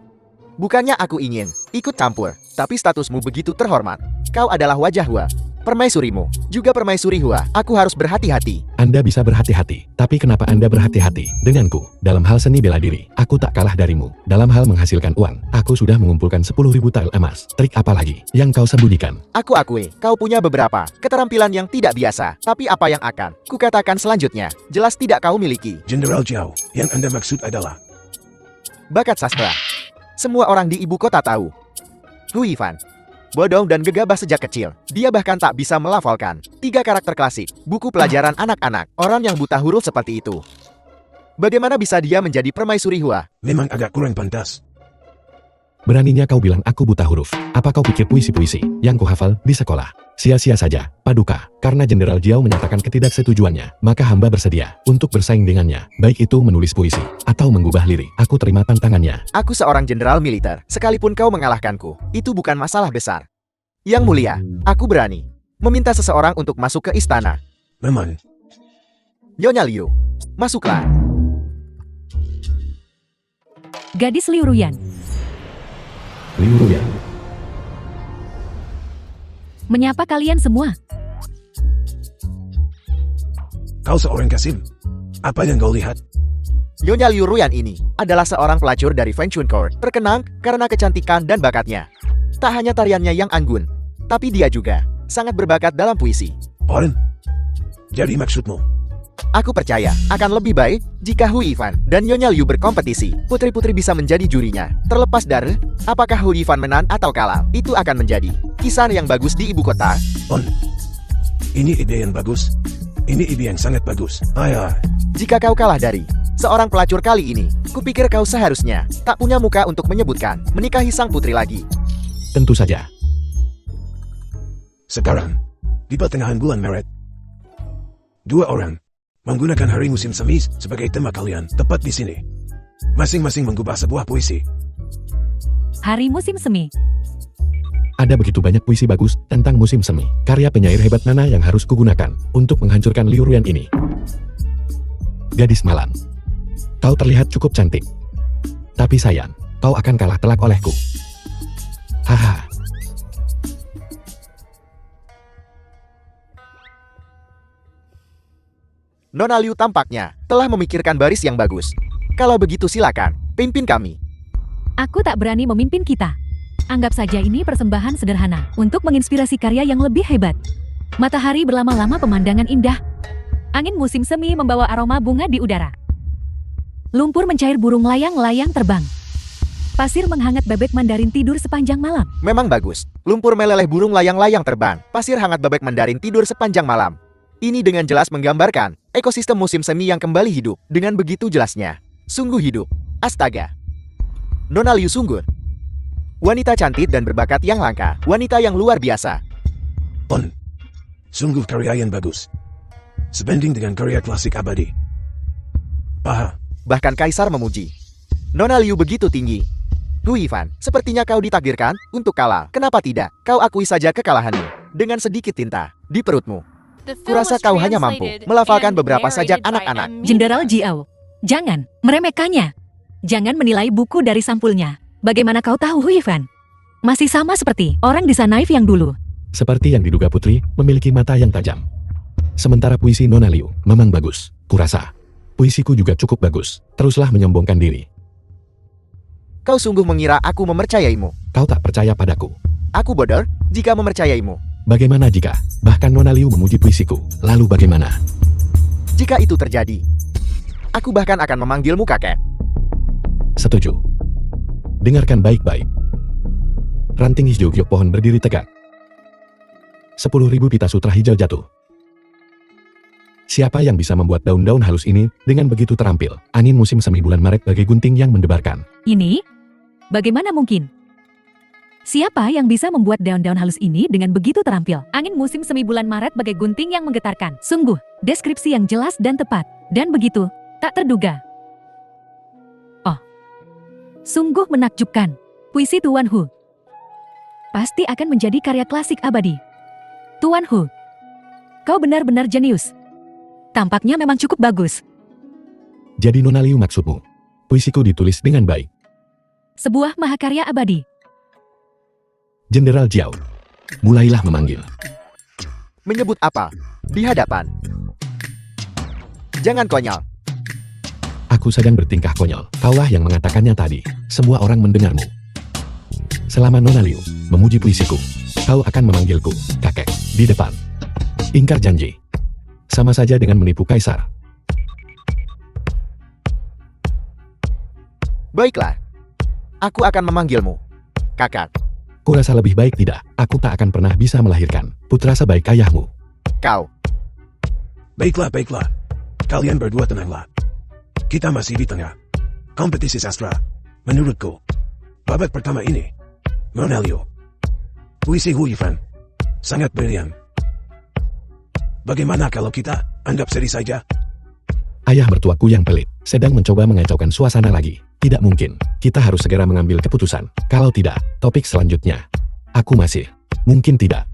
bukannya aku ingin ikut campur, tapi statusmu begitu terhormat. Kau adalah wajah Hua, permaisurimu, juga permaisuri Hua. Aku harus berhati-hati. Anda bisa berhati-hati, tapi kenapa Anda berhati-hati denganku? Dalam hal seni bela diri, aku tak kalah darimu. Dalam hal menghasilkan uang, aku sudah mengumpulkan 10.000 tael emas. Trik apa lagi yang kau sembunyikan? Aku akui, kau punya beberapa keterampilan yang tidak biasa. Tapi apa yang akan kukatakan selanjutnya, jelas tidak kau miliki. Jenderal Jiao, yang Anda maksud adalah Bakat sastra. Semua orang di ibu kota tahu. Hu Yifan bodoh dan gegabah sejak kecil. Dia bahkan tak bisa melafalkan 3 karakter klasik buku pelajaran anak-anak. Orang yang buta huruf seperti itu, bagaimana bisa dia menjadi permaisuri Hua? memang agak kurang pantas. Beraninya kau bilang aku buta huruf. Apa kau pikir puisi-puisi yang kuhafal di sekolah sia-sia saja? Paduka, karena Jenderal Jiao menyatakan ketidaksetujuannya, maka hamba bersedia untuk bersaing dengannya. Baik itu menulis puisi atau mengubah lirik. Aku terima tantangannya. Aku seorang jenderal militer. Sekalipun kau mengalahkanku, itu bukan masalah besar. Yang mulia, aku berani meminta seseorang untuk masuk ke istana. Memang, Nyonya Liu, masuklah. Gadis Liu Ruyan, Liu Ruyan. menyapa kalian semua. kau seorang Kasim. Apa yang kau lihat? Nyonya Liu Ruyan ini adalah seorang pelacur dari Feng Chun Court, terkenal karena kecantikan dan bakatnya. Tak hanya tariannya yang anggun, tapi dia juga sangat berbakat dalam puisi. Orang? Jadi maksudmu? Aku percaya akan lebih baik jika Hu Yifan dan Nyonya Liu berkompetisi. Putri-putri bisa menjadi jurinya. Terlepas dari apakah Hu Yifan menang atau kalah, itu akan menjadi kisah yang bagus di ibu kota. Ini ide yang bagus. Ini ide yang sangat bagus. Ayah, Jika kau kalah dari seorang pelacur kali ini, kupikir kau seharusnya tak punya muka untuk menyebutkan menikahi sang putri lagi. Tentu saja. sekarang, di pertengahan bulan Maret, dua orang menggunakan hari musim semi sebagai tema kalian tepat di sini. Masing-masing mengubah sebuah puisi. Hari musim semi. Ada begitu banyak puisi bagus tentang musim semi. Karya penyair hebat mana yang harus kugunakan untuk menghancurkan Liu Ruyan ini? Gadis malam. Kau terlihat cukup cantik. Tapi sayang, kau akan kalah telak olehku. Haha. Nona Liu tampaknya telah memikirkan baris yang bagus. Kalau begitu silakan, pimpin kami. Aku tak berani memimpin kita. Anggap saja ini persembahan sederhana untuk menginspirasi karya yang lebih hebat. Matahari berlama-lama pemandangan indah. Angin musim semi membawa aroma bunga di udara. Lumpur mencair burung layang-layang terbang. Pasir menghangat bebek mandarin tidur sepanjang malam. Memang bagus. Lumpur meleleh burung layang-layang terbang. Pasir hangat bebek mandarin tidur sepanjang malam. Ini dengan jelas menggambarkan ekosistem musim semi yang kembali hidup. Dengan begitu jelasnya. Sungguh hidup. Astaga. Nona Liu sungguh wanita cantik dan berbakat yang langka. Wanita yang luar biasa. Sungguh karya yang bagus. Sebanding dengan karya klasik abadi. Bahkan Kaisar memuji. Nona Liu begitu tinggi. Hu Yifan, sepertinya kau ditakdirkan untuk kalah. Kenapa tidak? Kau akui saja kekalahanmu. Dengan sedikit tinta di perutmu. Kurasa kau hanya mampu melafalkan beberapa sajak anak-anak. Jenderal Jiao, jangan meremehkannya. Jangan menilai buku dari sampulnya. Bagaimana kau tahu Hu Yifan? Masih sama seperti orang desa naif yang dulu. Seperti yang diduga putri, memiliki mata yang tajam. Sementara puisi Nona Liu memang bagus. Kurasa puisiku juga cukup bagus. Teruslah menyombongkan diri. Kau sungguh mengira aku memercayaimu. Kau tak percaya padaku. Aku bodoh jika memercayaimu. Bagaimana jika bahkan Nona Liu memuji puisiku? Lalu bagaimana? Jika itu terjadi, aku bahkan akan memanggilmu kakek. Setuju. Dengarkan baik-baik. Ranting hijau giok pohon berdiri tegak. 10.000 pita sutra hijau jatuh. Siapa yang bisa membuat daun-daun halus ini dengan begitu terampil? Angin musim semi bulan Maret bagai gunting yang mendebarkan. Ini? Bagaimana mungkin? Siapa yang bisa membuat daun-daun halus ini dengan begitu terampil? Angin musim semi bulan Maret bagai gunting yang menggetarkan. Sungguh, deskripsi yang jelas dan tepat. Dan begitu, tak terduga. Oh, sungguh menakjubkan. Puisi Tuan Hu pasti akan menjadi karya klasik abadi. Tuan Hu, kau benar-benar jenius. Tampaknya memang cukup bagus. Jadi Nona Liu maksudmu? Puisiku ditulis dengan baik. Sebuah mahakarya abadi. Jenderal Jiao, mulailah memanggil. Menyebut apa? Di hadapan. Jangan konyol. Aku sedang bertingkah konyol. Kaulah yang mengatakannya tadi. Semua orang mendengarmu. Selama Nona Liu memuji puisiku, kau akan memanggilku kakek di depan. Ingkar janji. Sama saja dengan menipu kaisar. Baiklah. Aku akan memanggilmu kakak. Kurasa lebih baik tidak. Aku tak akan pernah bisa melahirkan putra sebaik ayahmu. Kau. Baiklah. Kalian berdua tenanglah. Kita masih di tengah kompetisi sastra. Menurutku, babak pertama ini, Nona Liu, puisi Hu Yifan, sangat brilian. Bagaimana kalau kita anggap seri saja? Ayah mertuaku yang pelit sedang mencoba mengacaukan suasana lagi. Tidak mungkin. Kita harus segera mengambil keputusan. Kalau tidak, topik selanjutnya. Aku masih Mungkin tidak.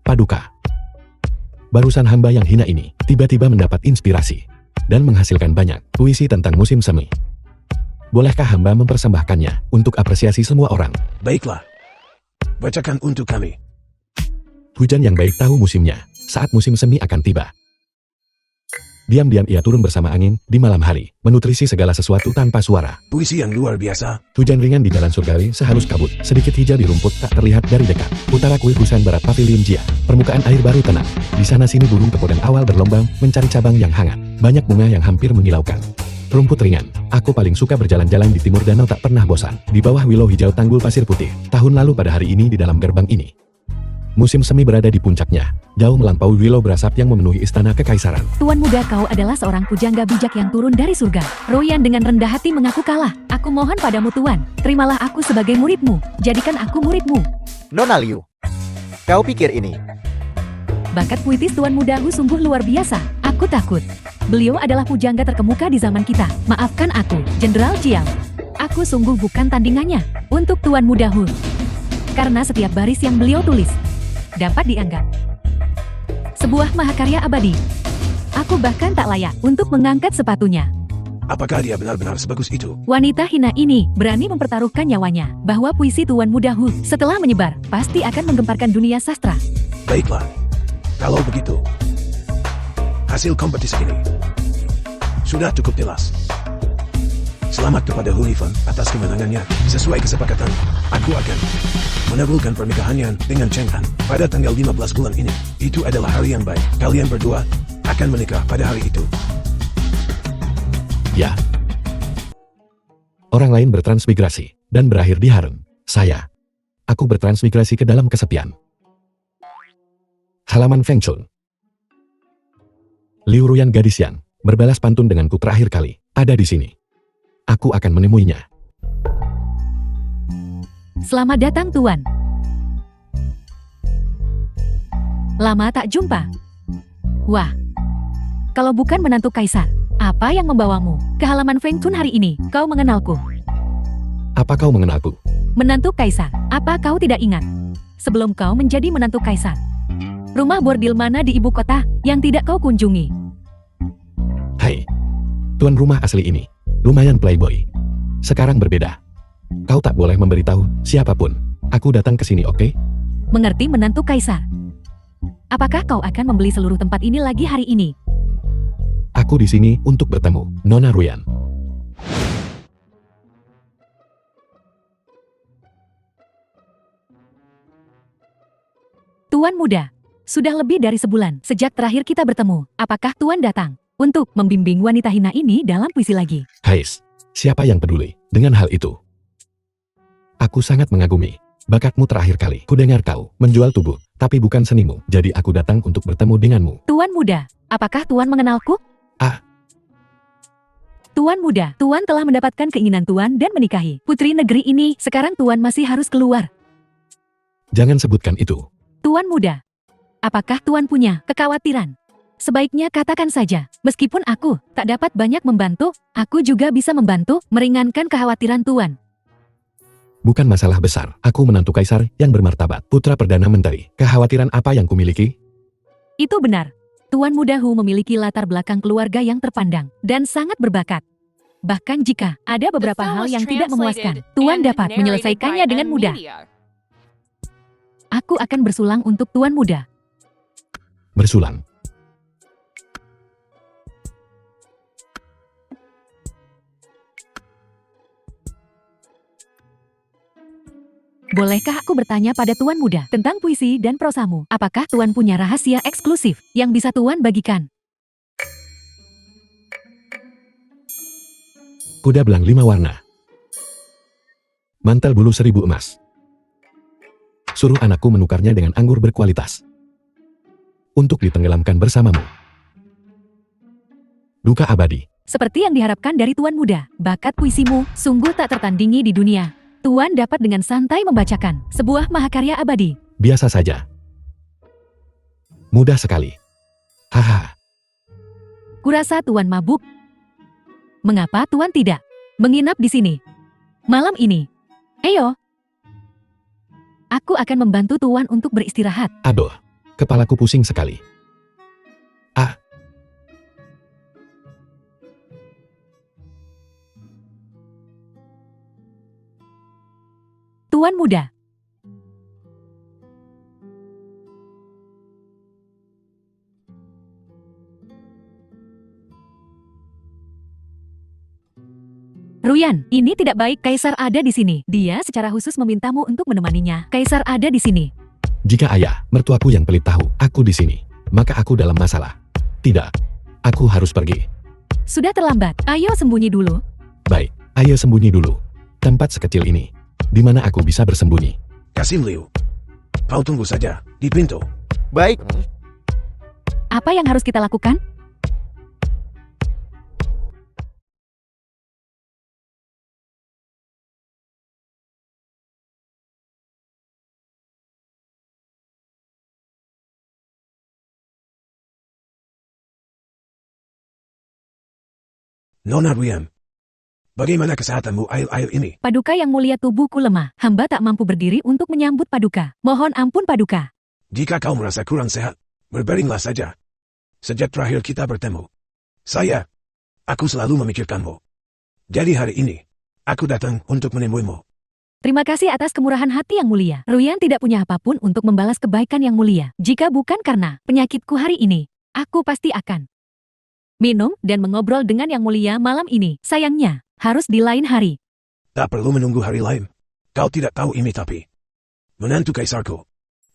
Paduka. Barusan hamba yang hina ini tiba-tiba mendapat inspirasi dan menghasilkan banyak puisi tentang musim semi. Bolehkah hamba mempersembahkannya untuk apresiasi semua orang? Baiklah. Bacakan untuk kami. Hujan yang baik tahu musimnya saat musim semi akan tiba. Diam-diam ia turun bersama angin di malam hari, menutrisi segala sesuatu tanpa suara. Puisi yang luar biasa. Hujan ringan di jalan surgawi sehalus kabut, sedikit hijau di rumput tak terlihat dari dekat. Utara kuil Busan Barat Pavilion Jia. Permukaan air baru tenang. Di sana sini burung pepodan awal berlombang mencari cabang yang hangat. Banyak bunga yang hampir mengilaukan. Rumput ringan. Aku paling suka berjalan-jalan di timur danau tak pernah bosan. Di bawah willow hijau tanggul pasir putih. Tahun lalu pada hari ini di dalam gerbang ini. Musim semi berada di puncaknya, jauh melampaui willow berasap yang memenuhi istana kekaisaran. Tuan muda, kau adalah seorang pujangga bijak yang turun dari surga. Royan dengan rendah hati mengaku kalah. Aku mohon padamu Tuan, terimalah aku sebagai muridmu. Jadikan aku muridmu. Nona Liu, kau pikir ini? Bakat puitis Tuan muda Hu sungguh luar biasa. Aku takut. Beliau adalah pujangga terkemuka di zaman kita. Maafkan aku, Jenderal Jiao. Aku sungguh bukan tandingannya untuk Tuan muda Hu. Karena setiap baris yang beliau tulis dapat dianggap sebuah mahakarya abadi. Aku bahkan tak layak untuk mengangkat sepatunya. Apakah dia benar-benar sebagus itu? Wanita hina ini berani mempertaruhkan nyawanya bahwa puisi Tuan muda Hu setelah menyebar pasti akan menggemparkan dunia sastra. Baiklah. Kalau begitu, hasil kompetisi ini sudah cukup jelas. Selamat kepada Hu Lifan atas kemenangannya. Sesuai kesepakatan, aku akan menabulkan pernikahannya dengan Cheng Han pada tanggal 15 bulan ini. Itu adalah hari yang baik. Kalian berdua akan menikah pada hari itu. Ya. Orang lain bertransmigrasi dan berakhir di harem. Aku bertransmigrasi ke dalam kesepian. Halaman Feng Chun. Liu Ruyan gadis yang berbalas pantun denganku terakhir kali ada di sini. Aku akan menemuinya. Selamat datang Tuan. Lama tak jumpa. Wah, kalau bukan menantu kaisar, apa yang membawamu ke halaman Feng Chun hari ini? Kau mengenalku. Apa kau mengenalku? Menantu kaisar, apa kau tidak ingat? Sebelum kau menjadi menantu kaisar, rumah bordil mana di ibu kota yang tidak kau kunjungi? Hai, tuan rumah asli ini lumayan playboy. Sekarang berbeda. Kau tak boleh memberitahu siapapun. Aku datang ke sini, oke? Mengerti menantu kaisar? Apakah kau akan membeli seluruh tempat ini lagi hari ini? Aku di sini untuk bertemu Nona Ruyan. Tuan muda, sudah lebih dari sebulan sejak terakhir kita bertemu. Apakah Tuan datang untuk membimbing wanita hina ini dalam puisi lagi? Hais, siapa yang peduli dengan hal itu? Aku sangat mengagumi bakatmu terakhir kali. Kudengar kau menjual tubuh, tapi bukan senimu. Jadi aku datang untuk bertemu denganmu. Tuan muda, apakah Tuan mengenalku? Ah. Tuan muda, Tuan telah mendapatkan keinginan Tuan dan menikahi putri negeri ini. Sekarang Tuan masih harus keluar. Jangan sebutkan itu. Tuan muda, apakah Tuan punya kekhawatiran? Sebaiknya katakan saja, meskipun aku tak dapat banyak membantu, aku juga bisa membantu meringankan kekhawatiran Tuan. Bukan masalah besar. Aku menantu kaisar yang bermartabat, putra perdana menteri. Kekhawatiran apa yang kumiliki? Itu benar. Tuan muda Hu memiliki latar belakang keluarga yang terpandang dan sangat berbakat. Bahkan jika ada beberapa hal yang tidak memuaskan, Tuan dapat menyelesaikannya dengan mudah. Aku akan bersulang untuk Tuan muda. Bersulang. Bolehkah aku bertanya pada Tuan muda tentang puisi dan prosamu? Apakah Tuan punya rahasia eksklusif yang bisa Tuan bagikan? Kuda belang 5 warna. Mantel bulu 1000 emas. Suruh anakku menukarnya dengan anggur berkualitas. Untuk ditenggelamkan bersamamu. Duka abadi. Seperti yang diharapkan dari Tuan muda, bakat puisimu sungguh tak tertandingi di dunia. Tuan dapat dengan santai membacakan sebuah mahakarya abadi. Biasa saja. Mudah sekali. Haha. Kurasa Tuan mabuk. Mengapa Tuan tidak menginap di sini malam ini? Ayo. Aku akan membantu Tuan untuk beristirahat. Aduh, kepalaku pusing sekali. Ah, Tuan muda. Ruyan, ini tidak baik. Kaisar ada di sini. Dia secara khusus memintamu untuk menemaninya. Kaisar ada di sini. jika ayah, mertuaku yang pelit tahu aku di sini, maka aku dalam masalah. Tidak, aku harus pergi. Sudah terlambat. Ayo sembunyi dulu. Baik, ayo sembunyi dulu. Tempat sekecil ini, di mana aku bisa bersembunyi. Kasim Liu. Kau tunggu saja, di pintu. Baik, Apa yang harus kita lakukan? Nona Ruyan. Bagaimana kesehatanmu akhir-akhir ini? Paduka yang mulia, tubuhku lemah. Hamba tak mampu berdiri untuk menyambut Paduka. Mohon ampun Paduka. Jika kau merasa kurang sehat, berbaringlah saja. Sejak terakhir kita bertemu, aku selalu memikirkanmu. Jadi hari ini, aku datang untuk menemuimu. Terima kasih atas kemurahan hati yang mulia. Ruyan tidak punya apapun untuk membalas kebaikan yang mulia. Jika bukan karena penyakitku hari ini, aku pasti akan minum dan mengobrol dengan yang mulia malam ini. Sayangnya, harus di lain hari. Tak perlu menunggu hari lain. Kau tidak tahu ini tapi menantu kaisarku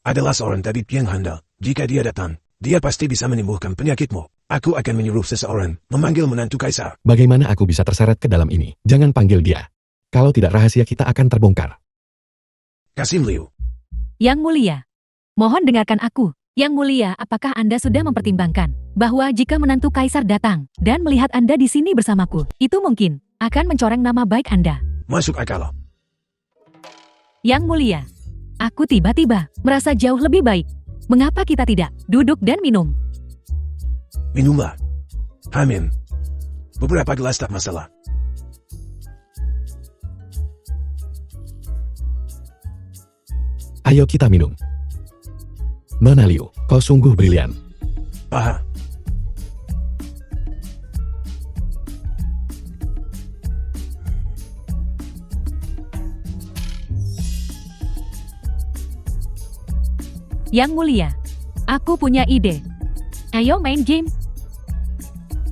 adalah seorang tabib yang handal. Jika dia datang, dia pasti bisa menyembuhkan penyakitmu. Aku akan menyuruh seseorang memanggil menantu kaisar. Bagaimana aku bisa terseret ke dalam ini? Jangan panggil dia. Kalau tidak, rahasia kita akan terbongkar. Kasim Liu. Yang mulia, mohon dengarkan aku. Yang mulia, apakah Anda sudah mempertimbangkan bahwa jika menantu kaisar datang dan melihat Anda di sini bersamaku, itu mungkin akan mencoreng nama baik Anda? Masuk akal. Yang mulia, aku tiba-tiba merasa jauh lebih baik. Mengapa kita tidak duduk dan minum? Minumlah. Amin. Beberapa gelas tak masalah. Ayo kita minum. Nona Liu, kau sungguh brilian. Aha. Yang mulia, aku punya ide. Ayo main game.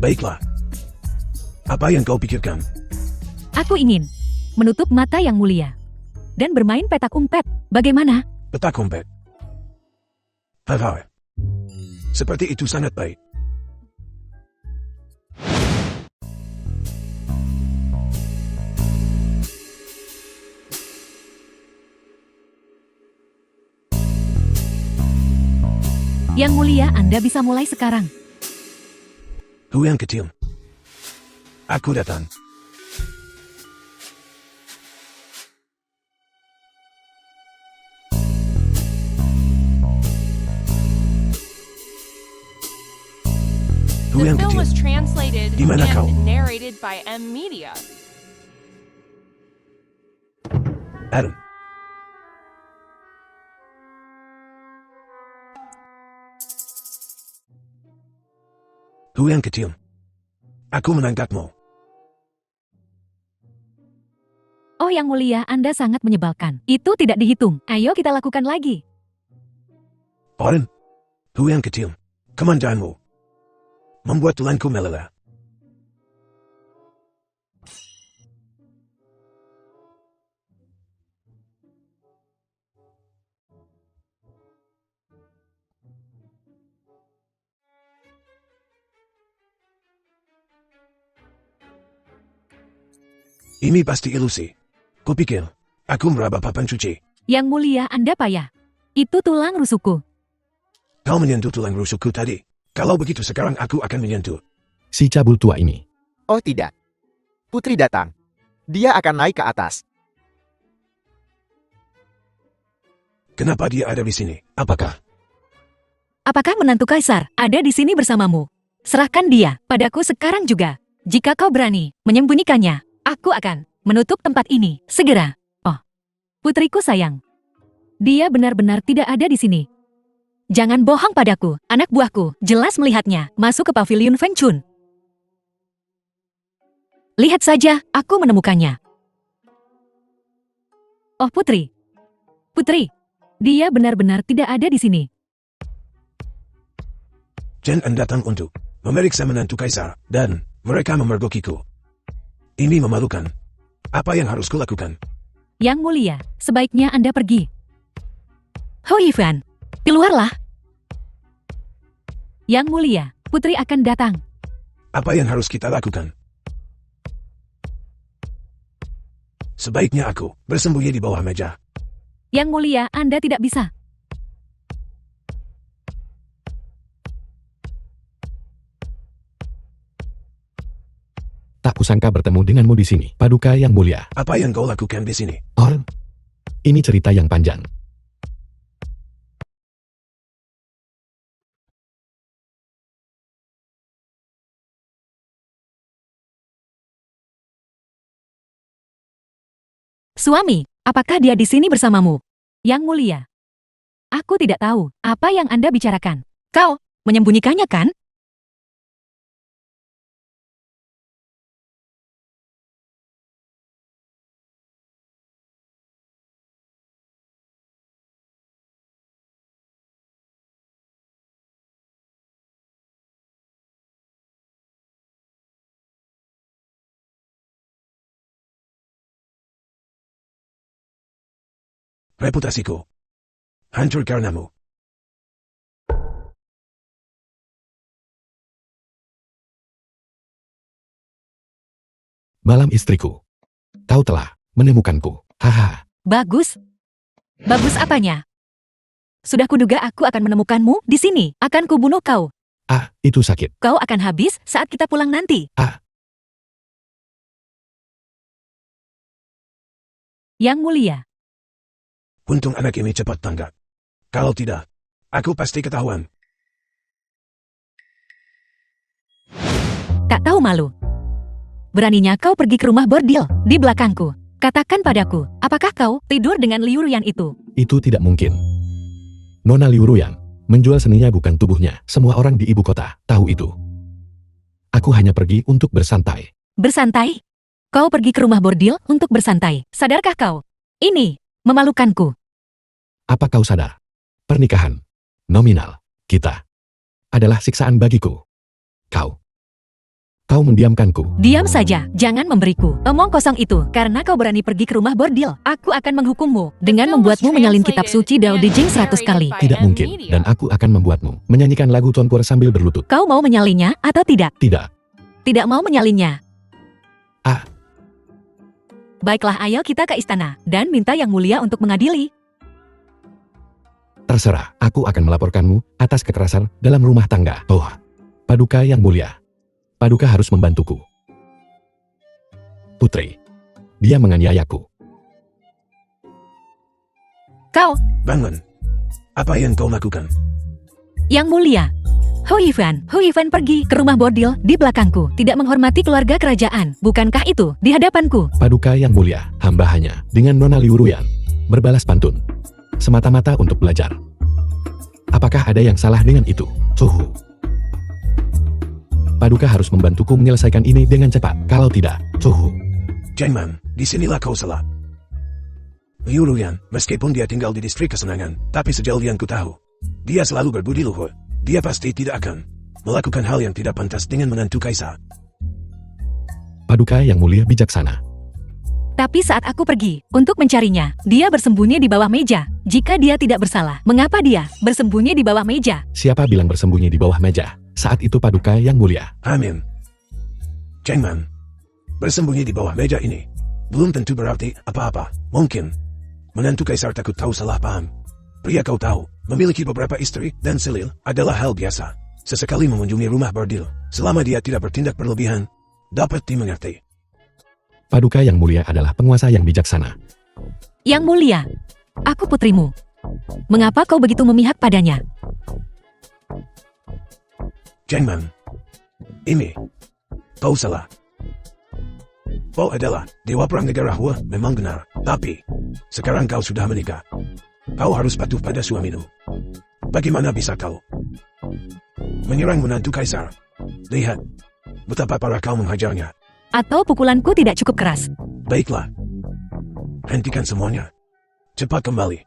Baiklah. Apa yang kau pikirkan? Aku ingin menutup mata yang mulia dan bermain petak umpet. Bagaimana? Petak umpet. Hai. Seperti itu sangat baik. Yang mulia, Anda bisa mulai sekarang. Yang kecil. Aku datang. The Yang film kecil. was translated Di mana kau? and narrated by M Media. Adam. Yang kecil. Aku menangkapmu. Oh yang mulia, Anda sangat menyebalkan. Itu tidak dihitung. Ayo kita lakukan lagi. Oren. Yang kecil. Kemandaanmu membuat tulangku meleleh. Ini pasti ilusi. Kupikir aku meraba papan cuci. Yang mulia, Anda payah. Itu tulang rusukku. Kau menyentuh tulang rusukku tadi. Kalau begitu sekarang aku akan menyentuh. Si cabul tua ini. oh tidak. Putri datang. Dia akan naik ke atas. Kenapa dia ada di sini? Apakah Apakah menantu kaisar ada di sini bersamamu? Serahkan dia padaku sekarang juga. Jika kau berani menyembunyikannya, aku akan menutup tempat ini segera. Oh, putriku sayang. Dia benar-benar tidak ada di sini. Jangan bohong padaku, anak buahku, jelas melihatnya, masuk ke pavilion Feng Chun. Lihat saja, aku menemukannya. Oh Putri. Putri, dia benar-benar tidak ada di sini. Chen An datang untuk memeriksa menantu kaisar, dan mereka memergokiku. Ini memalukan. Apa yang harus kulakukan? Yang mulia, sebaiknya Anda pergi. Ho Yifan, keluarlah. Yang mulia, Putri akan datang. Apa yang harus kita lakukan? Sebaiknya aku bersembunyi di bawah meja. Yang mulia, Anda tidak bisa. Tak kusangka bertemu denganmu di sini, Paduka yang mulia. Apa yang kau lakukan di sini? Ini cerita yang panjang. Suami, apakah dia di sini bersamamu? Yang mulia. Aku tidak tahu apa yang Anda bicarakan. Kau menyembunyikannya kan? Reputasiku hancur karenamu. Malam istriku. Kau telah menemukanku. Haha. Bagus. Bagus apanya? Sudah kuduga aku akan menemukanmu di sini. Akan kubunuh kau. Itu sakit. Kau akan habis saat kita pulang nanti. Yang mulia. Untung anak ini cepat tanggap. Kalau tidak, aku pasti ketahuan. Tak tahu malu. Beraninya kau pergi ke rumah bordil di belakangku. Katakan padaku, apakah kau tidur dengan Liu Ruyan itu? Itu tidak mungkin. Nona Liu Ruyan menjual seninya bukan tubuhnya. Semua orang di ibu kota tahu itu. Aku hanya pergi untuk bersantai. Bersantai? Kau pergi ke rumah bordil untuk bersantai. Sadarkah kau? Ini memalukanku. Apa kau sadar? Pernikahan nominal kita adalah siksaan bagiku. Kau mendiamkanku. Diam saja, jangan memberiku omong kosong itu. Karena kau berani pergi ke rumah bordil, aku akan menghukummu dengan membuatmu menyalin kitab suci Dao De Jing 100 kali. Tidak mungkin, dan aku akan membuatmu menyanyikan lagu Tuankur sambil berlutut. Kau mau menyalinnya atau tidak? Tidak. Tidak mau menyalinnya. Ah. Baiklah, ayo kita ke istana dan minta Yang Mulia untuk mengadili. Terserah, aku akan melaporkanmu atas kekerasan dalam rumah tangga. Oh, Paduka yang mulia. Paduka harus membantuku. Putri, dia menganiayaku. Kau, Bangun. Apa yang kau lakukan? Yang Mulia. Ho Yifan pergi ke rumah bordil di belakangku. Tidak menghormati keluarga kerajaan. Bukankah itu di hadapanku? Paduka yang mulia, hamba hanya dengan Nona Liu Ruyan berbalas pantun. Semata-mata untuk belajar. Apakah ada yang salah dengan itu? Suhu. Paduka harus membantuku menyelesaikan ini dengan cepat. Kalau tidak, suhu. Jengman, disinilah kau salah. Liu Ruyan, meskipun dia tinggal di distrik kesenangan, tapi sejauh yang ku tahu, dia selalu berbudi luhur. Dia pasti tidak akan melakukan hal yang tidak pantas dengan menantu kaisar. Paduka yang mulia bijaksana. Tapi saat aku pergi untuk mencarinya, dia bersembunyi di bawah meja. Jika dia tidak bersalah, mengapa dia bersembunyi di bawah meja? Siapa bilang bersembunyi di bawah meja? Saat itu Paduka yang mulia. Amin. Jengman, bersembunyi di bawah meja ini belum tentu berarti apa-apa. Mungkin menantu kaisar takut tahu salah paham. Pria kau tahu, memiliki beberapa istri dan selil adalah hal biasa. Sesekali mengunjungi rumah bordil, selama dia tidak bertindak berlebihan, dapat dimengerti. Paduka yang mulia adalah penguasa yang bijaksana. Yang Mulia, aku putrimu. Mengapa kau begitu memihak padanya? Jengman, ini kau salah. Kau adalah dewa perang negara Hua, memang benar. Tapi sekarang kau sudah menikah. Kau harus patuh pada suamimu. Bagaimana bisa kau menyerang menantu kaisar? Lihat, betapa parah kau menghajarnya. Atau pukulanku tidak cukup keras. Baiklah. Hentikan semuanya. Cepat kembali.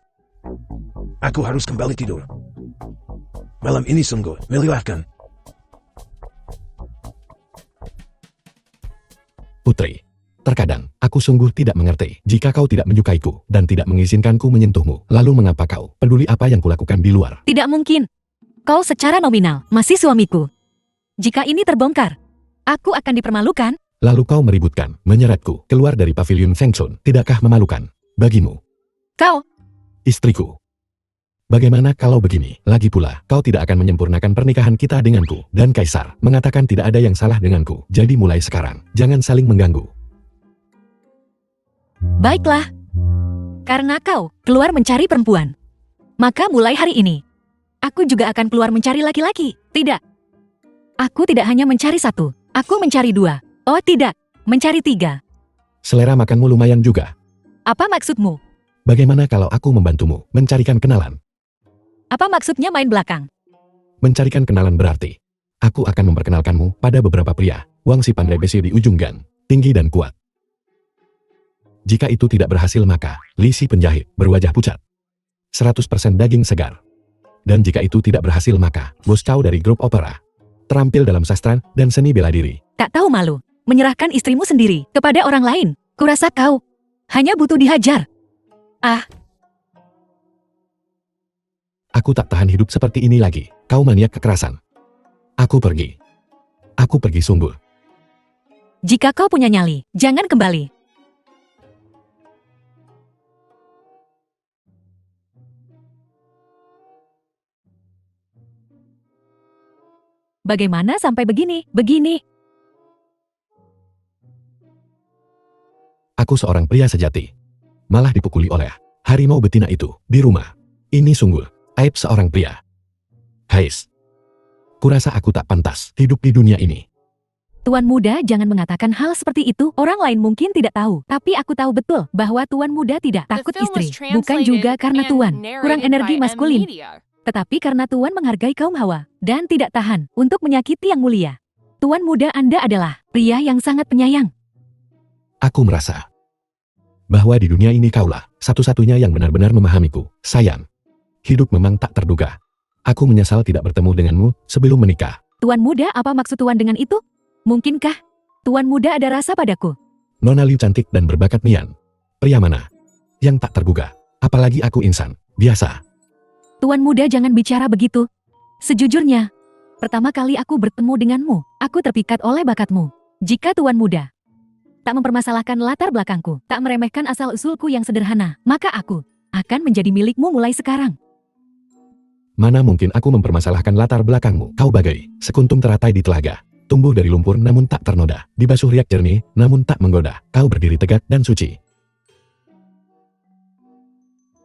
Aku harus kembali tidur. Malam ini sungguh melelahkan. Putri, terkadang aku sungguh tidak mengerti jika kau tidak menyukaiku dan tidak mengizinkanku menyentuhmu. Lalu mengapa kau peduli apa yang kulakukan di luar? Tidak mungkin. Kau secara nominal masih suamiku. Jika ini terbongkar, aku akan dipermalukan. Lalu kau meributkan, menyeretku keluar dari pavilion Fengchun. Tidakkah memalukan bagimu? Kau, Istriku. Bagaimana kalau begini? Lagi pula, kau tidak akan menyempurnakan pernikahan kita denganku. Dan Kaisar mengatakan tidak ada yang salah denganku. Jadi mulai sekarang, jangan saling mengganggu. baiklah. Karena kau keluar mencari perempuan, maka mulai hari ini, aku juga akan keluar mencari laki-laki. Tidak. Aku tidak hanya mencari satu, aku mencari dua. Oh tidak, mencari tiga. Selera makanmu lumayan juga. Apa maksudmu? Bagaimana kalau aku membantumu mencarikan kenalan? Apa maksudnya main belakang? Mencarikan kenalan berarti, aku akan memperkenalkanmu pada beberapa pria. Wang si pandai besi di ujung gang, tinggi dan kuat. Jika itu tidak berhasil maka, Li si penjahit, berwajah pucat. 100% daging segar. Dan jika itu tidak berhasil maka, Bos Chow dari grup opera. Terampil dalam sastra dan seni bela diri. Tak tahu malu, menyerahkan istrimu sendiri kepada orang lain. Kurasa kau hanya butuh dihajar. Aku tak tahan hidup seperti ini lagi. Kau maniak kekerasan. Aku pergi. Aku pergi sungguh. Jika kau punya nyali, jangan kembali. Bagaimana sampai begini? Aku seorang pria sejati. Malah dipukuli oleh harimau betina itu di rumah. Ini sungguh aib seorang pria. Hais. Kurasa aku tak pantas hidup di dunia ini. Tuan muda jangan mengatakan hal seperti itu. Orang lain mungkin tidak tahu. Tapi aku tahu betul bahwa tuan muda tidak takut The film was istri. Bukan juga translated karena and tuan kurang narrated energi by M maskulin. Media. Tetapi karena tuan menghargai kaum hawa. Dan tidak tahan untuk menyakiti yang mulia. Tuan muda Anda adalah pria yang sangat penyayang. Aku merasa bahwa di dunia ini kaulah satu-satunya yang benar-benar memahamiku. Sayang, hidup memang tak terduga. Aku menyesal tidak bertemu denganmu sebelum menikah. Tuan muda, apa maksud tuan dengan itu? Mungkinkah tuan muda ada rasa padaku? Nona Liu cantik dan berbakat nian. Pria mana yang tak tergugah? Apalagi aku insan biasa. Tuan muda jangan bicara begitu. Sejujurnya, pertama kali aku bertemu denganmu, aku terpikat oleh bakatmu. Jika tuan muda tak mempermasalahkan latar belakangku, tak meremehkan asal-usulku yang sederhana, maka aku akan menjadi milikmu mulai sekarang. Mana mungkin aku mempermasalahkan latar belakangmu? Kau bagai sekuntum teratai di telaga. Tumbuh dari lumpur namun tak ternoda. Dibasuh riak jernih namun tak menggoda. Kau berdiri tegak dan suci.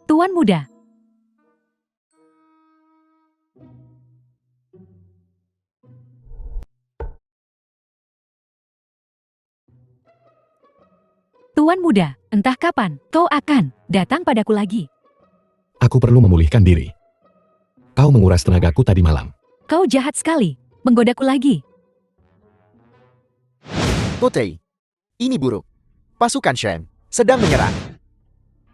Tuan muda. Tuan muda, entah kapan kau akan datang padaku lagi. Aku perlu memulihkan diri. Kau menguras tenagaku tadi malam. Kau jahat sekali, menggodaku lagi. Putri, ini buruk. Pasukan Shen sedang menyerang.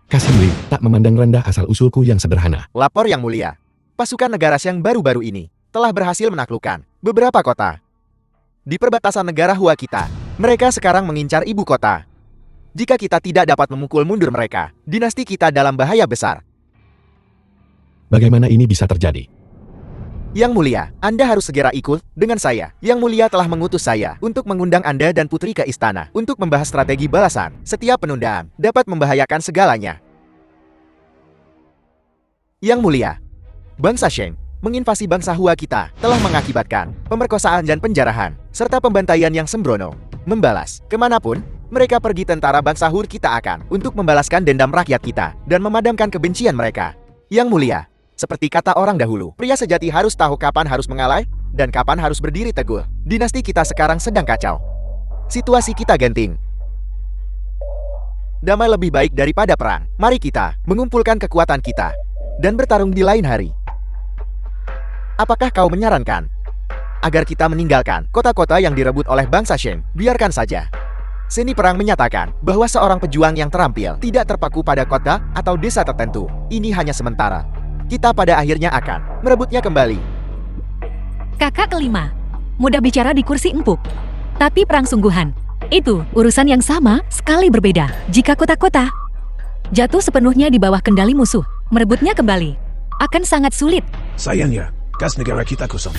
Kasim Li tak memandang rendah asal-usulku yang sederhana. Lapor yang mulia. Pasukan negara Shang baru-baru ini telah berhasil menaklukkan beberapa kota. Di perbatasan negara Hua kita, mereka sekarang mengincar ibu kota. Jika kita tidak dapat memukul mundur mereka, dinasti kita dalam bahaya besar. Bagaimana ini bisa terjadi? Yang mulia, Anda harus segera ikut dengan saya. Yang mulia telah mengutus saya untuk mengundang Anda dan putri ke istana untuk membahas strategi balasan. Setiap penundaan dapat membahayakan segalanya. Yang mulia, bangsa Shang menginvasi bangsa Hua kita telah mengakibatkan pemerkosaan dan penjarahan, serta pembantaian yang sembrono. Membalas, kemanapun mereka pergi, tentara bangsa Hur kita akan untuk membalaskan dendam rakyat kita dan memadamkan kebencian mereka. Yang mulia, seperti kata orang dahulu, pria sejati harus tahu kapan harus mengalah dan kapan harus berdiri teguh. Dinasti kita sekarang sedang kacau. Situasi kita genting. Damai lebih baik daripada perang. Mari kita mengumpulkan kekuatan kita dan bertarung di lain hari. Apakah kau menyarankan agar kita meninggalkan kota-kota yang direbut oleh bangsa Shen? Biarkan saja. Seni perang menyatakan bahwa seorang pejuang yang terampil tidak terpaku pada kota atau desa tertentu. Ini hanya sementara. Kita pada akhirnya akan merebutnya kembali. Kakak kelima, mudah bicara di kursi empuk. Tapi perang sungguhan, itu urusan yang sama sekali berbeda. Jika kota-kota jatuh sepenuhnya di bawah kendali musuh, merebutnya kembali akan sangat sulit. Sayangnya, kas negara kita kosong.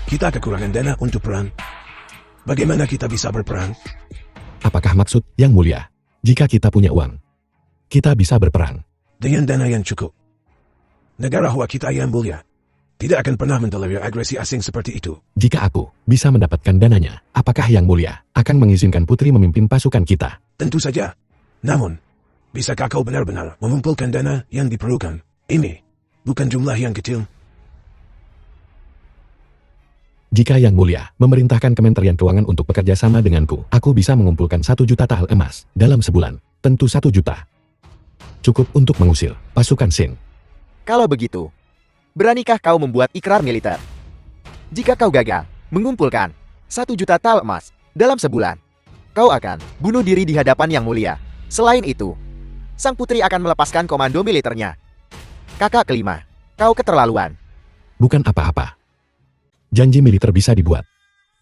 Kita kekurangan dana untuk perang. Bagaimana kita bisa berperang? Apakah maksud Yang Mulia? Jika kita punya uang, kita bisa berperang. Dengan dana yang cukup. Negara Hua kita yang mulia tidak akan pernah mentolerir agresi asing seperti itu. Jika aku bisa mendapatkan dananya, apakah Yang Mulia akan mengizinkan putri memimpin pasukan kita? Tentu saja. Namun, bisakah kau benar-benar mengumpulkan dana yang diperlukan? Ini bukan jumlah yang kecil. Jika Yang Mulia memerintahkan Kementerian Keuangan untuk bekerja sama denganku, aku bisa mengumpulkan 1 juta tael emas dalam sebulan. Tentu 1 juta. Cukup untuk mengusir pasukan Shin. Kalau begitu, beranikah kau membuat ikrar militer? Jika kau gagal mengumpulkan 1 juta tael emas dalam sebulan, kau akan bunuh diri di hadapan Yang Mulia. Selain itu, sang putri akan melepaskan komando militernya. Kakak kelima, kau keterlaluan. Bukan apa-apa. Janji militer bisa dibuat.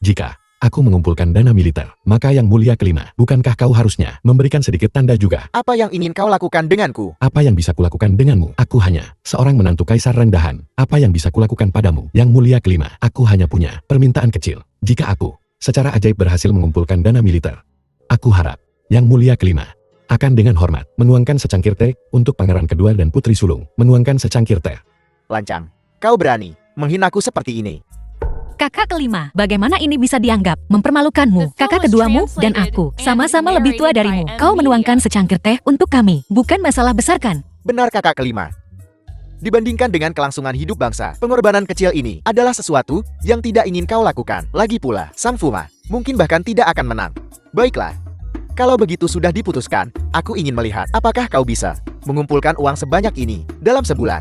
Jika aku mengumpulkan dana militer, maka Yang Mulia kelima, bukankah kau harusnya memberikan sedikit tanda juga? Apa yang ingin kau lakukan denganku? Apa yang bisa kulakukan denganmu? Aku hanya seorang menantu kaisar rendahan. Apa yang bisa kulakukan padamu? Yang Mulia kelima, aku hanya punya permintaan kecil. Jika aku secara ajaib berhasil mengumpulkan dana militer, aku harap Yang Mulia kelima akan dengan hormat menuangkan secangkir teh untuk pangeran kedua dan putri sulung. Menuangkan secangkir teh. Lancang, kau berani menghinaku seperti ini. Kakak kelima, bagaimana ini bisa dianggap mempermalukanmu? Kakak keduamu dan aku sama-sama lebih tua darimu. Kau menuangkan secangkir teh untuk kami, bukan masalah besar kan? Benar kakak kelima. Dibandingkan dengan kelangsungan hidup bangsa, pengorbanan kecil ini adalah sesuatu yang tidak ingin kau lakukan. Lagi pula, Sang Fuma mungkin bahkan tidak akan menang. Baiklah, kalau begitu sudah diputuskan, aku ingin melihat apakah kau bisa mengumpulkan uang sebanyak ini dalam sebulan.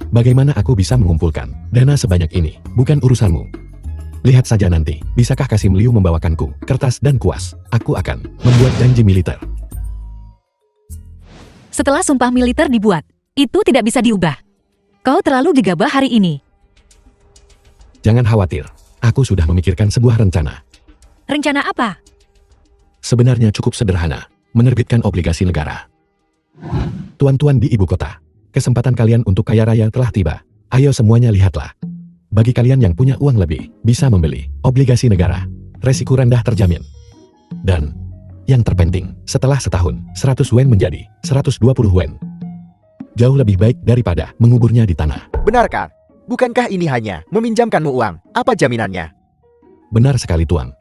Bagaimana aku bisa mengumpulkan dana sebanyak ini? Bukan urusanmu. Lihat saja nanti, bisakah Kasim Liu membawakanku kertas dan kuas? Aku akan membuat janji militer. Setelah sumpah militer dibuat, itu tidak bisa diubah. Kau terlalu gegabah hari ini. Jangan khawatir, aku sudah memikirkan sebuah rencana. Rencana apa? Sebenarnya cukup sederhana, menerbitkan obligasi negara. Tuan-tuan di ibu kota, kesempatan kalian untuk kaya raya telah tiba. Ayo semuanya lihatlah. Bagi kalian yang punya uang lebih, bisa membeli obligasi negara. Resiko rendah terjamin. Dan yang terpenting, setelah setahun, 100 wen menjadi 120 wen. Jauh lebih baik daripada menguburnya di tanah. Benarkah? Bukankah ini hanya meminjamkanmu uang? Apa jaminannya? Benar sekali tuan.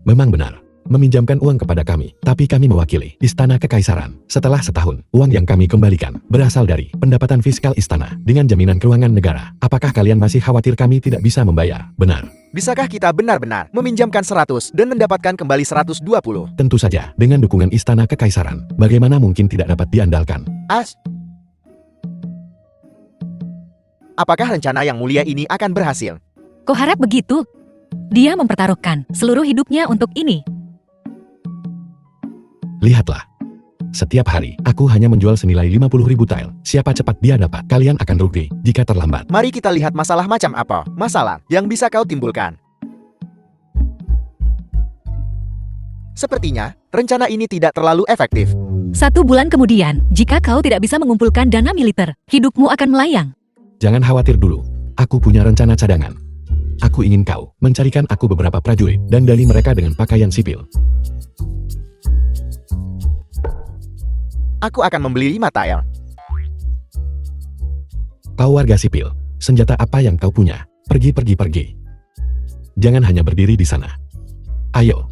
Memang benar. Meminjamkan uang kepada kami, tapi kami mewakili Istana Kekaisaran. Setelah setahun, uang yang kami kembalikan berasal dari pendapatan fiskal istana dengan jaminan keuangan negara. Apakah kalian masih khawatir kami tidak bisa membayar? Benar. Bisakah kita benar-benar meminjamkan 100 dan mendapatkan kembali 120? Tentu saja, dengan dukungan Istana Kekaisaran. Bagaimana mungkin tidak dapat diandalkan? Apakah rencana Yang Mulia ini akan berhasil? Kau harap begitu? Dia mempertaruhkan seluruh hidupnya untuk ini. Lihatlah. Setiap hari, aku hanya menjual senilai 50.000 tael. Siapa cepat dia dapat, kalian akan rugi jika terlambat. Mari kita lihat masalah macam apa. Masalah yang bisa kau timbulkan. Sepertinya, rencana ini tidak terlalu efektif. 1 bulan kemudian, jika kau tidak bisa mengumpulkan dana militer, hidupmu akan melayang. Jangan khawatir dulu. Aku punya rencana cadangan. Aku ingin kau mencarikan aku beberapa prajurit dan dari mereka dengan pakaian sipil. Aku akan membeli 5 tael. Kau warga sipil, senjata apa yang kau punya? Pergi. Jangan hanya berdiri di sana. Ayo.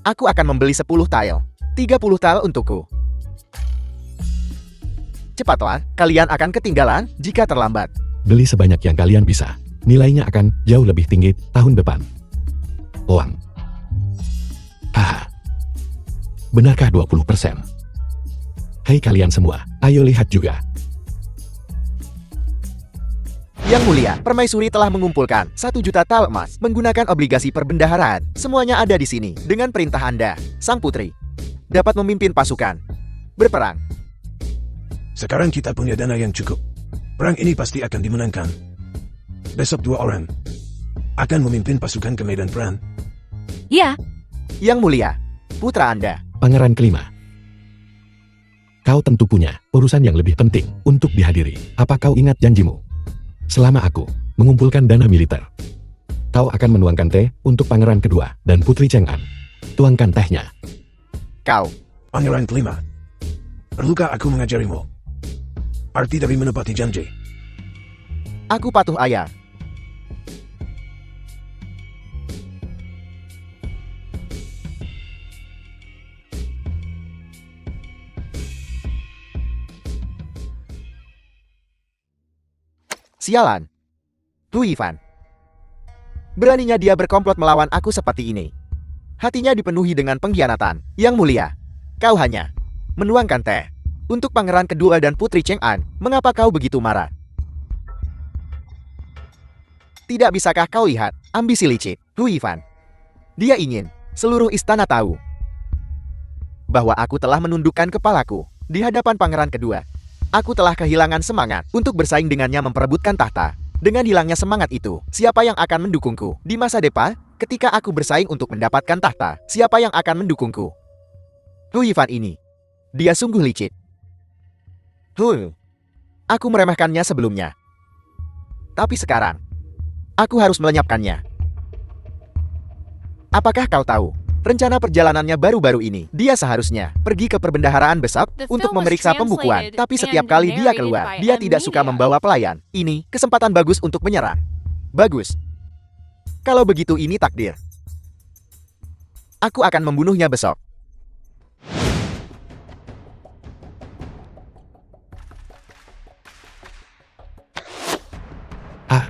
Aku akan membeli 10 tael. 30 tael untukku. Cepatlah, kalian akan ketinggalan jika terlambat. Beli sebanyak yang kalian bisa. Nilainya akan jauh lebih tinggi tahun depan. Uang. Haha. Benarkah 20%? Hei kalian semua, ayo lihat juga. Yang mulia, permaisuri telah mengumpulkan 1 juta tal emas menggunakan obligasi perbendaharaan. Semuanya ada di sini. Dengan perintah Anda, Sang Putri dapat memimpin pasukan berperang. Sekarang kita punya dana yang cukup. Perang ini pasti akan dimenangkan. Besok 2 orang akan memimpin pasukan ke medan perang. Ya, Yang mulia, putra Anda. Pangeran kelima. Kau tentu punya urusan yang lebih penting untuk dihadiri. Apa kau ingat janjimu? Selama aku mengumpulkan dana militer, kau akan menuangkan teh untuk pangeran kedua dan Putri Chang'an. Tuangkan tehnya. Kau, Pangeran kelima, perlukah aku mengajarimu arti dari menepati janji? aku patuh ayah. Sialan. Hu Yifan. Beraninya dia berkomplot melawan aku seperti ini. Hatinya dipenuhi dengan pengkhianatan. Yang mulia, kau hanya menuangkan teh untuk pangeran kedua dan Putri Chang'an. Mengapa kau begitu marah? Tidak bisakah kau lihat ambisi licik Hu Yifan? Dia ingin seluruh istana tahu bahwa aku telah menundukkan kepalaku di hadapan pangeran kedua. Aku telah kehilangan semangat untuk bersaing dengannya memperebutkan tahta. Dengan hilangnya semangat itu, siapa yang akan mendukungku di masa depan ketika aku bersaing untuk mendapatkan tahta? Siapa yang akan mendukungku? Hu Yifan ini, dia sungguh licik. Aku meremehkannya sebelumnya. Tapi sekarang, aku harus melenyapkannya. Apakah kau tahu? Rencana perjalanannya baru-baru ini, dia seharusnya pergi ke perbendaharaan Besar The untuk film was memeriksa pembukuan. translated Tapi setiap and kali dia narrated keluar, by dia M tidak suka Media. membawa pelayan. Ini kesempatan bagus untuk menyerang. Bagus. Kalau begitu ini takdir. Aku akan membunuhnya besok. Ah,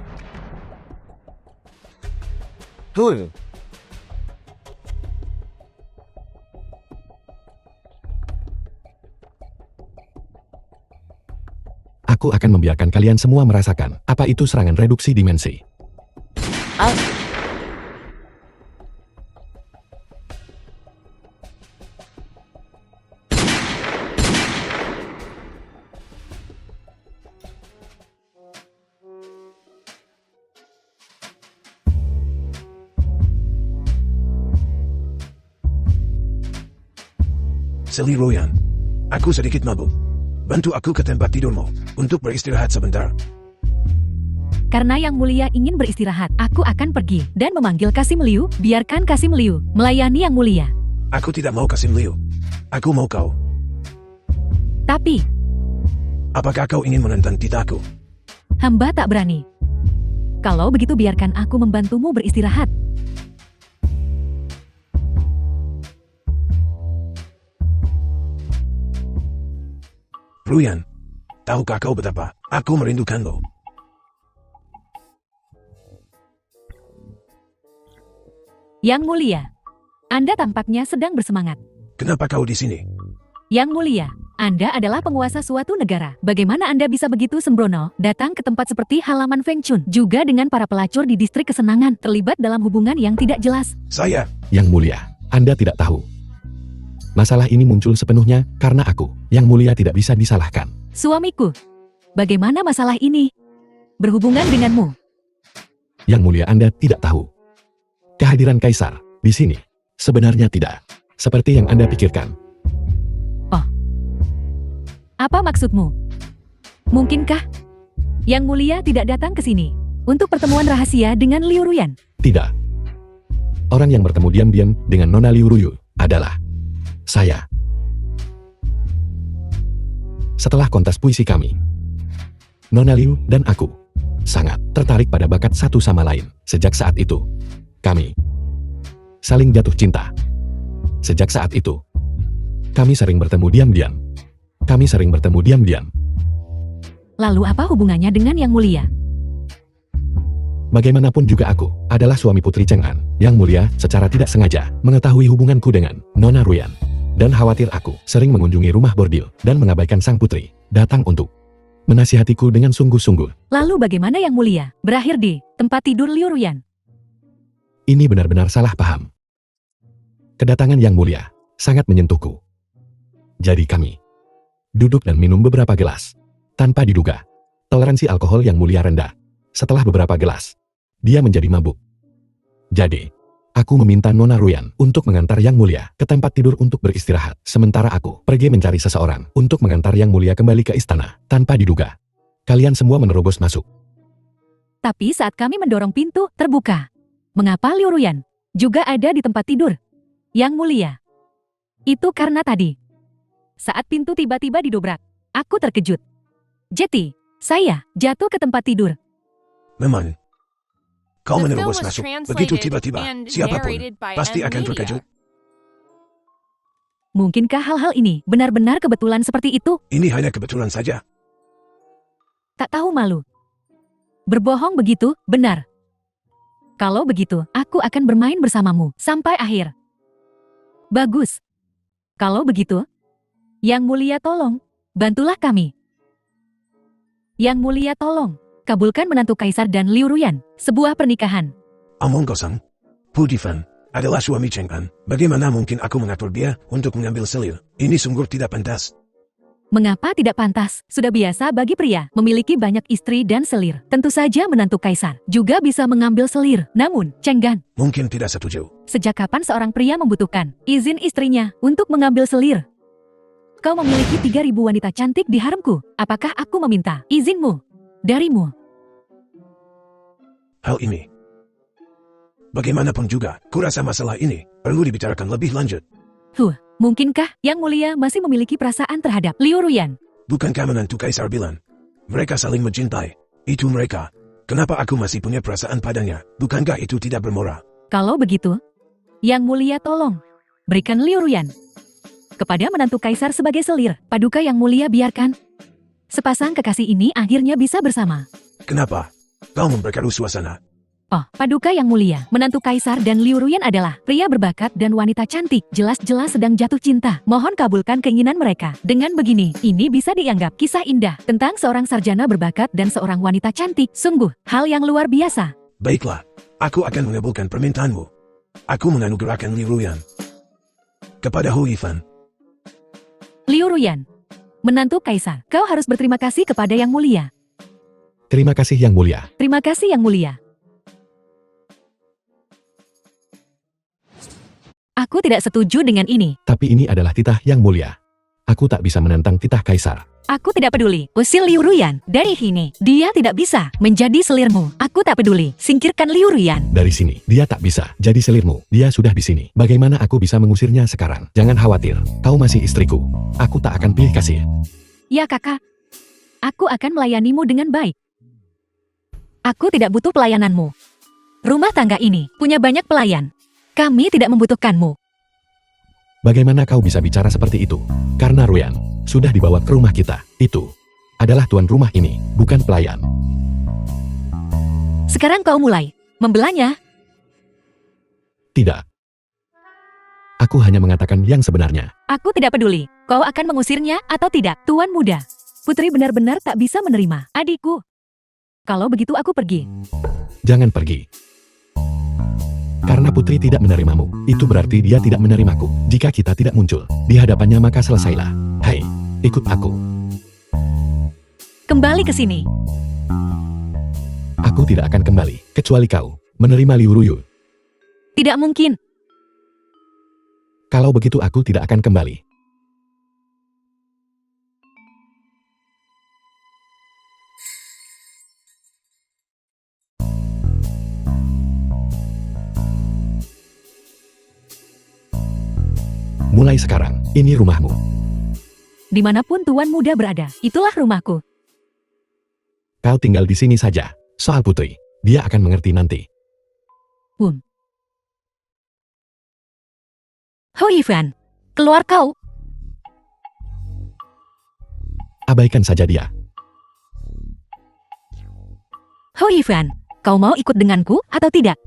Huh. aku akan membiarkan kalian semua merasakan apa itu serangan reduksi dimensi. Ah. Seli Royan, aku sedikit mabuk. Bantu aku ke tempat tidurmu untuk beristirahat sebentar. karena Yang Mulia ingin beristirahat, aku akan pergi dan memanggil Kasim Liu. Biarkan Kasim Liu melayani Yang Mulia. Aku tidak mau Kasim Liu. Aku mau kau. Tapi, Apakah kau ingin menentang titahku? hamba tak berani. Kalau begitu biarkan aku membantumu beristirahat. Ruyan, tahukah kau betapa aku merindukanmu? Yang Mulia, Anda tampaknya sedang bersemangat. Kenapa kau di sini? Yang Mulia, Anda adalah penguasa suatu negara. Bagaimana Anda bisa begitu sembrono datang ke tempat seperti halaman Feng Chun, juga dengan para pelacur di distrik kesenangan, terlibat dalam hubungan yang tidak jelas? Saya, Yang Mulia, Anda tidak tahu. Masalah ini muncul sepenuhnya karena aku, Yang Mulia, tidak bisa disalahkan. Suamiku, bagaimana masalah ini berhubungan denganmu? Yang Mulia, Anda tidak tahu. Kehadiran Kaisar di sini sebenarnya tidak seperti yang Anda pikirkan. Apa maksudmu? Mungkinkah Yang Mulia tidak datang ke sini untuk pertemuan rahasia dengan Liu Ruyan? Tidak. Orang yang bertemu diam-diam dengan Nona Liu Ruyu adalah saya. Setelah kontes puisi kami, Nona Liu dan aku sangat tertarik pada bakat satu sama lain. Sejak saat itu, kami saling jatuh cinta. Sejak saat itu, kami sering bertemu diam-diam. Kami sering bertemu diam-diam. Lalu apa hubungannya dengan Yang Mulia? Bagaimanapun juga aku adalah suami Putri Chang'an. Yang Mulia secara tidak sengaja mengetahui hubunganku dengan Nona Ruyan. Dan khawatir aku sering mengunjungi rumah bordil dan mengabaikan sang putri datang untuk menasihatiku dengan sungguh-sungguh. Lalu bagaimana Yang Mulia? Berakhir di tempat tidur Liu Ruyan. Ini benar-benar salah paham. Kedatangan Yang Mulia sangat menyentuhku. Jadi kami duduk dan minum beberapa gelas. Tanpa diduga, toleransi alkohol Yang Mulia rendah. Setelah beberapa gelas, dia menjadi mabuk. Jadi, aku meminta Nona Ruyan untuk mengantar Yang Mulia ke tempat tidur untuk beristirahat. Sementara aku pergi mencari seseorang untuk mengantar Yang Mulia kembali ke istana. Tanpa diduga, kalian semua menerobos masuk. Tapi saat kami mendorong pintu, terbuka. Mengapa Liu Ruyan juga ada di tempat tidur Yang Mulia? Itu karena tadi, saat pintu tiba-tiba didobrak, aku terkejut. Jadi, saya jatuh ke tempat tidur. Memang. Kau The film menerobos was masuk translated begitu tiba-tiba. and Siapapun narrated by pasti M akan Media. terkejut. Mungkinkah hal-hal ini benar-benar kebetulan seperti itu? Ini hanya kebetulan saja. Tak tahu malu. Berbohong begitu, benar. Kalau begitu, aku akan bermain bersamamu sampai akhir. Bagus. Kalau begitu, Yang Mulia tolong, bantulah kami. Yang Mulia tolong, kabulkan menantu Kaisar dan Liu Ruyan, sebuah pernikahan. Omong kosong. Pudifan adalah suami Cheng An. Bagaimana mungkin aku mengatur dia untuk mengambil selir? Ini sungguh tidak pantas. Mengapa tidak pantas? Sudah biasa bagi pria memiliki banyak istri dan selir. Tentu saja menantu Kaisar juga bisa mengambil selir. Namun, Cheng Gan, Mungkin tidak setuju. sejak kapan seorang pria membutuhkan izin istrinya untuk mengambil selir? Kau memiliki 3.000 wanita cantik di haremku. Apakah aku meminta izinmu darimu? Hal ini. Bagaimanapun juga, kurasa masalah ini perlu dibicarakan lebih lanjut. Mungkinkah Yang Mulia masih memiliki perasaan terhadap Liu Ruyan? Bukankah menantu Kaisar bilang, mereka saling mencintai? Itu mereka. Kenapa aku masih punya perasaan padanya? Bukankah itu tidak bermoral? Kalau begitu, Yang Mulia tolong berikan Liu Ruyan kepada menantu Kaisar sebagai selir. Paduka Yang Mulia biarkan sepasang kekasih ini akhirnya bisa bersama. Kenapa? Kau memperkeruh suasana. Oh, Paduka Yang Mulia, menantu Kaisar dan Liu Ruyan adalah pria berbakat dan wanita cantik. Jelas-jelas sedang jatuh cinta. Mohon kabulkan keinginan mereka. Dengan begini, ini bisa dianggap kisah indah tentang seorang sarjana berbakat dan seorang wanita cantik. Sungguh, hal yang luar biasa. Baiklah, aku akan mengabulkan permintaanmu. Aku menganugerahkan Liu Ruyan kepada Hu Yifan. Liu Ruyan, menantu Kaisar, kau harus berterima kasih kepada Yang Mulia. Terima kasih Yang Mulia. Terima kasih Yang Mulia. Aku tidak setuju dengan ini. Tapi ini adalah titah Yang Mulia. Aku tak bisa menentang titah Kaisar. Aku tidak peduli. Usir Liu Ruyan dari sini. Dia tidak bisa menjadi selirmu. Aku tak peduli. Singkirkan Liu Ruyan. Dari sini, dia tak bisa jadi selirmu. Dia sudah di sini. Bagaimana aku bisa mengusirnya sekarang? Jangan khawatir. Kau masih istriku. Aku tak akan pilih kasih. Ya kakak. Aku akan melayanimu dengan baik. Aku tidak butuh pelayananmu. Rumah tangga ini punya banyak pelayan. Kami tidak membutuhkanmu. Bagaimana kau bisa bicara seperti itu? Karena Ruyan sudah dibawa ke rumah kita. Itu adalah tuan rumah ini, bukan pelayan. Sekarang kau mulai membelanya. Tidak. Aku hanya mengatakan yang sebenarnya. Aku tidak peduli. Kau akan mengusirnya atau tidak, tuan muda. Putri benar-benar tak bisa menerima adikku. Kalau begitu aku pergi. Jangan pergi. Karena Putri tidak menerimamu, itu berarti dia tidak menerimaku. Jika kita tidak muncul di hadapannya maka selesailah. Hai, ikut aku. Kembali ke sini. Aku tidak akan kembali, kecuali kau menerima Liu Ruyu. Tidak mungkin. Kalau begitu aku tidak akan kembali. Mulai sekarang, ini rumahmu. Dimanapun tuan muda berada, itulah rumahku. Kau tinggal di sini saja. Soal Putri, dia akan mengerti nanti. Ho Yifan, keluar kau. Abaikan saja dia. Ho Yifan, kau mau ikut denganku atau tidak?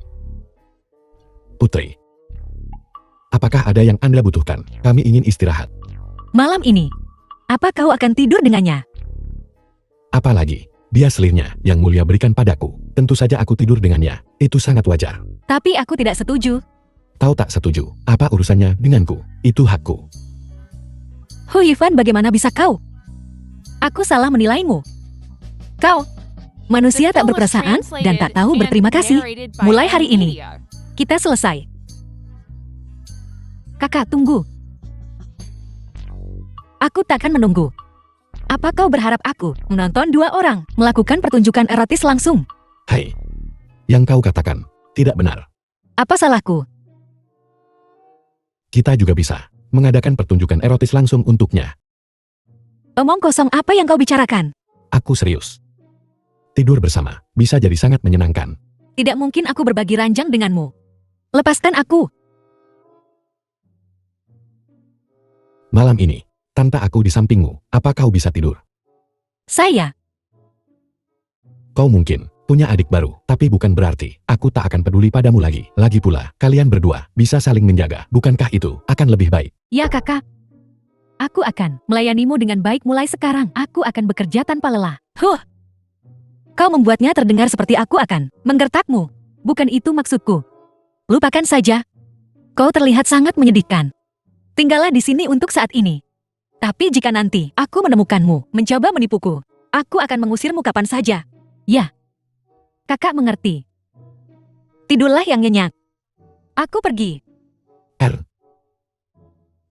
Putri, apakah ada yang Anda butuhkan? Kami ingin istirahat. Malam ini, apa kau akan tidur dengannya? Apalagi, dia selirnya yang mulia berikan padaku. Tentu saja aku tidur dengannya. Itu sangat wajar. Tapi aku tidak setuju. Kau tak setuju. Apa urusannya denganku? Itu hakku. Hu Yifan, bagaimana bisa kau? Aku salah menilaimu. Kau, manusia tak berperasaan dan tak tahu berterima kasih. Mulai hari ini, kita selesai. Kakak, tunggu. Aku takkan menunggu. Apa kau berharap aku menonton dua orang melakukan pertunjukan erotis langsung? Hai. Yang kau katakan tidak benar. Apa salahku? Kita juga bisa mengadakan pertunjukan erotis langsung untuknya. Omong kosong apa yang kau bicarakan? Aku serius. Tidur bersama bisa jadi sangat menyenangkan. Tidak mungkin aku berbagi ranjang denganmu. Lepaskan aku. Malam ini, tanpa aku di sampingmu, apa kau bisa tidur? Saya. Kau mungkin punya adik baru, tapi bukan berarti aku tak akan peduli padamu lagi. Lagi pula, kalian berdua bisa saling menjaga. Bukankah itu akan lebih baik? Ya kakak. Aku akan melayanimu dengan baik mulai sekarang. Aku akan bekerja tanpa lelah. Kau membuatnya terdengar seperti aku akan menggertakmu. Bukan itu maksudku. Lupakan saja. Kau terlihat sangat menyedihkan. Tinggallah di sini untuk saat ini. Tapi jika nanti aku menemukanmu mencoba menipuku, aku akan mengusirmu kapan saja. Ya. Kakak mengerti. Tidurlah yang nyenyak. Aku pergi.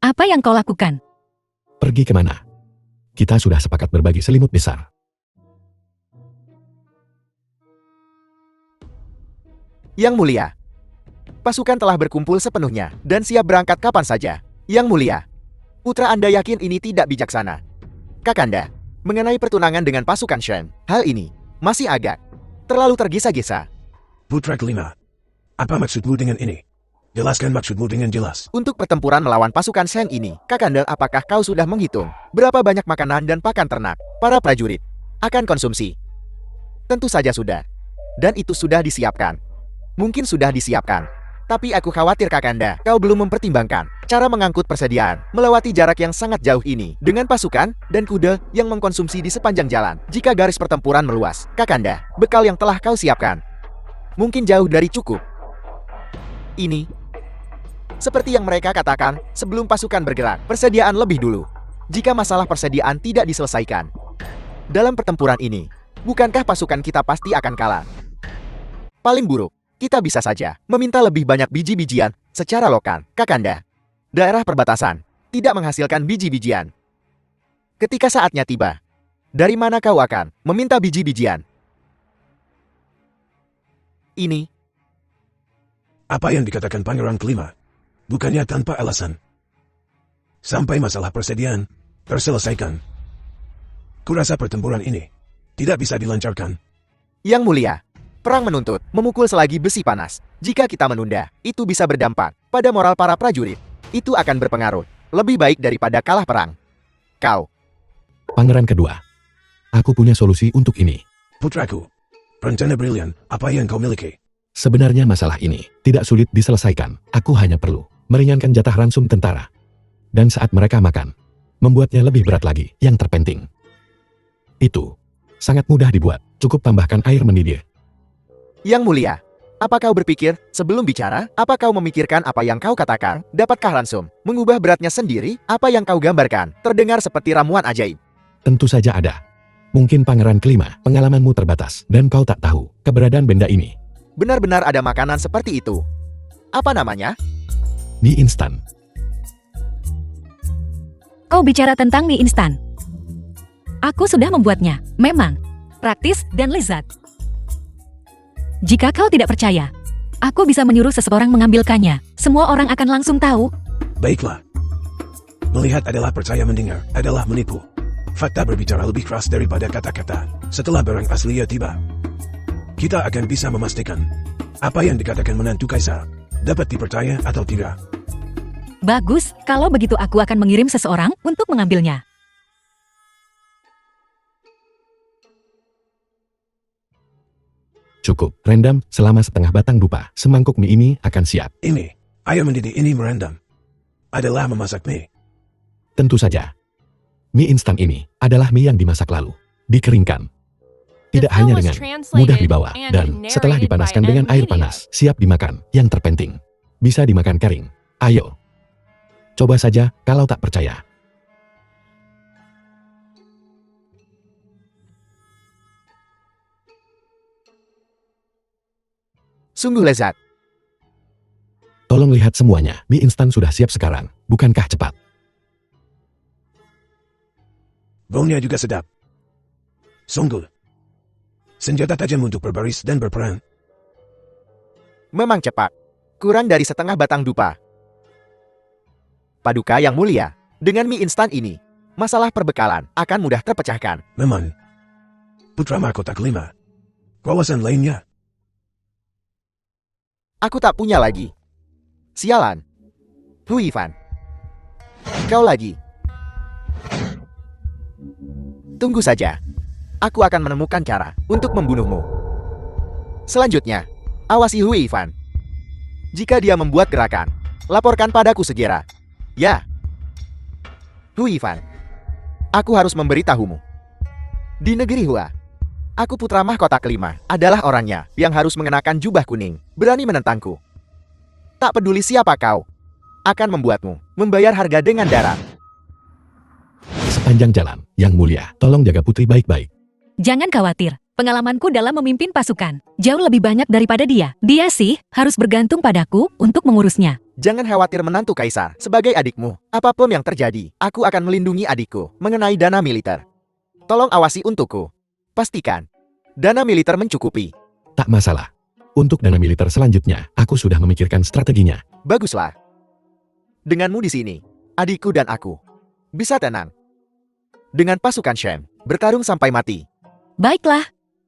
Apa yang kau lakukan? Pergi kemana? Kita sudah sepakat berbagi selimut besar. Yang mulia, pasukan telah berkumpul sepenuhnya dan siap berangkat kapan saja. Yang mulia, putra Anda yakin ini tidak bijaksana. Kakanda, mengenai pertunangan dengan pasukan Shen, hal ini masih agak terlalu tergesa-gesa. Putra kelima, apa maksudmu dengan ini? Jelaskan maksudmu dengan jelas. Untuk pertempuran melawan pasukan Shen ini, Kakanda, apakah kau sudah menghitung berapa banyak makanan dan pakan ternak para prajurit akan konsumsi? Tentu saja sudah. Dan itu sudah disiapkan. Mungkin sudah disiapkan. Tapi aku khawatir Kakanda, kau belum mempertimbangkan cara mengangkut persediaan melewati jarak yang sangat jauh ini dengan pasukan dan kuda yang mengkonsumsi di sepanjang jalan. Jika garis pertempuran meluas, Kakanda, bekal yang telah kau siapkan mungkin jauh dari cukup. Ini seperti yang mereka katakan sebelum pasukan bergerak, persediaan lebih dulu. Jika masalah persediaan tidak diselesaikan dalam pertempuran ini, bukankah pasukan kita pasti akan kalah? Paling buruk, kita bisa saja meminta lebih banyak biji-bijian secara lokal. Kakanda, daerah perbatasan tidak menghasilkan biji-bijian. Ketika saatnya tiba, dari mana kau akan meminta biji-bijian? Ini Apa yang dikatakan Pangeran kelima? Bukannya tanpa alasan. Sampai masalah persediaan terselesaikan. Kurasa pertempuran ini tidak bisa dilancarkan. Yang mulia, perang menuntut memukul selagi besi panas. Jika kita menunda, itu bisa berdampak pada moral para prajurit. Itu akan berpengaruh lebih baik daripada kalah perang. Kau, Pangeran kedua, aku punya solusi untuk ini. Putraku, rencana brilian apa yang kau miliki? Sebenarnya masalah ini tidak sulit diselesaikan. Aku hanya perlu meringankan jatah ransum tentara. Dan saat mereka makan, membuatnya lebih berat lagi. Yang terpenting, itu sangat mudah dibuat. Cukup tambahkan air mendidih. yang mulia, apa kau berpikir sebelum bicara? Apa kau memikirkan apa yang kau katakan? Dapatkah langsung mengubah beratnya sendiri? Apa yang kau gambarkan terdengar seperti ramuan ajaib. Tentu saja ada. Mungkin Pangeran kelima, pengalamanmu terbatas dan kau tak tahu keberadaan benda ini. Benar-benar ada makanan seperti itu. Apa namanya? Mie instan. Kau bicara tentang mie instan. Aku sudah membuatnya. Memang praktis dan lezat. Jika kau tidak percaya, aku bisa menyuruh seseorang mengambilkannya. Semua orang akan langsung tahu. Baiklah. Melihat adalah percaya, mendengar adalah menipu. Fakta berbicara lebih keras daripada kata-kata. Setelah barang aslinya tiba, kita akan bisa memastikan apa yang dikatakan menantu kaisar dapat dipercaya atau tidak. Bagus, kalau begitu aku akan mengirim seseorang untuk mengambilnya. Cukup, rendam selama setengah batang dupa. Semangkuk mie ini akan siap. Ini, ayam mendidih ini merendam. Adalah memasak mie. Tentu saja. Mie instan ini adalah mie yang dimasak lalu dikeringkan Tidak film hanya was dengan translated mudah dibawa and dan setelah narrated by dipanaskan M dengan air Media. panas, siap dimakan. Yang terpenting, bisa dimakan kering. Ayo, coba saja kalau tak percaya. Sungguh lezat. Tolong lihat semuanya, mie instan sudah siap sekarang. Bukankah cepat? Baunya juga sedap. Sungguh. Senjata tajam untuk berbaris dan berperang. Memang cepat. Kurang dari setengah batang dupa. Paduka yang mulia, dengan mie instan ini, masalah perbekalan akan mudah terpecahkan. Memang. Putra mahkota kelima. Kawasan lainnya. Aku tak punya lagi. Sialan. Hu Yifan. Kau lagi. Tunggu saja. Aku akan menemukan cara untuk membunuhmu. Selanjutnya, awasi Hu Yifan. Jika dia membuat gerakan, laporkan padaku segera. Ya. Hu Yifan. Aku harus memberitahumu. Di negeri Hua, aku putra mahkota kelima adalah orangnya yang harus mengenakan jubah kuning, berani menentangku. Tak peduli siapa kau, akan membuatmu membayar harga dengan darah. Sepanjang jalan, Yang Mulia, tolong jaga putri baik-baik. Jangan khawatir, pengalamanku dalam memimpin pasukan jauh lebih banyak daripada dia. Dia sih harus bergantung padaku untuk mengurusnya. Jangan khawatir menantu kaisar sebagai adikmu. Apapun yang terjadi, aku akan melindungi adikku mengenai dana militer. Tolong awasi untukku. Pastikan dana militer mencukupi. Tak masalah. Untuk dana militer selanjutnya, aku sudah memikirkan strateginya. Baguslah. Denganmu di sini, adikku dan aku bisa tenang. Dengan pasukan Shem, bertarung sampai mati. Baiklah,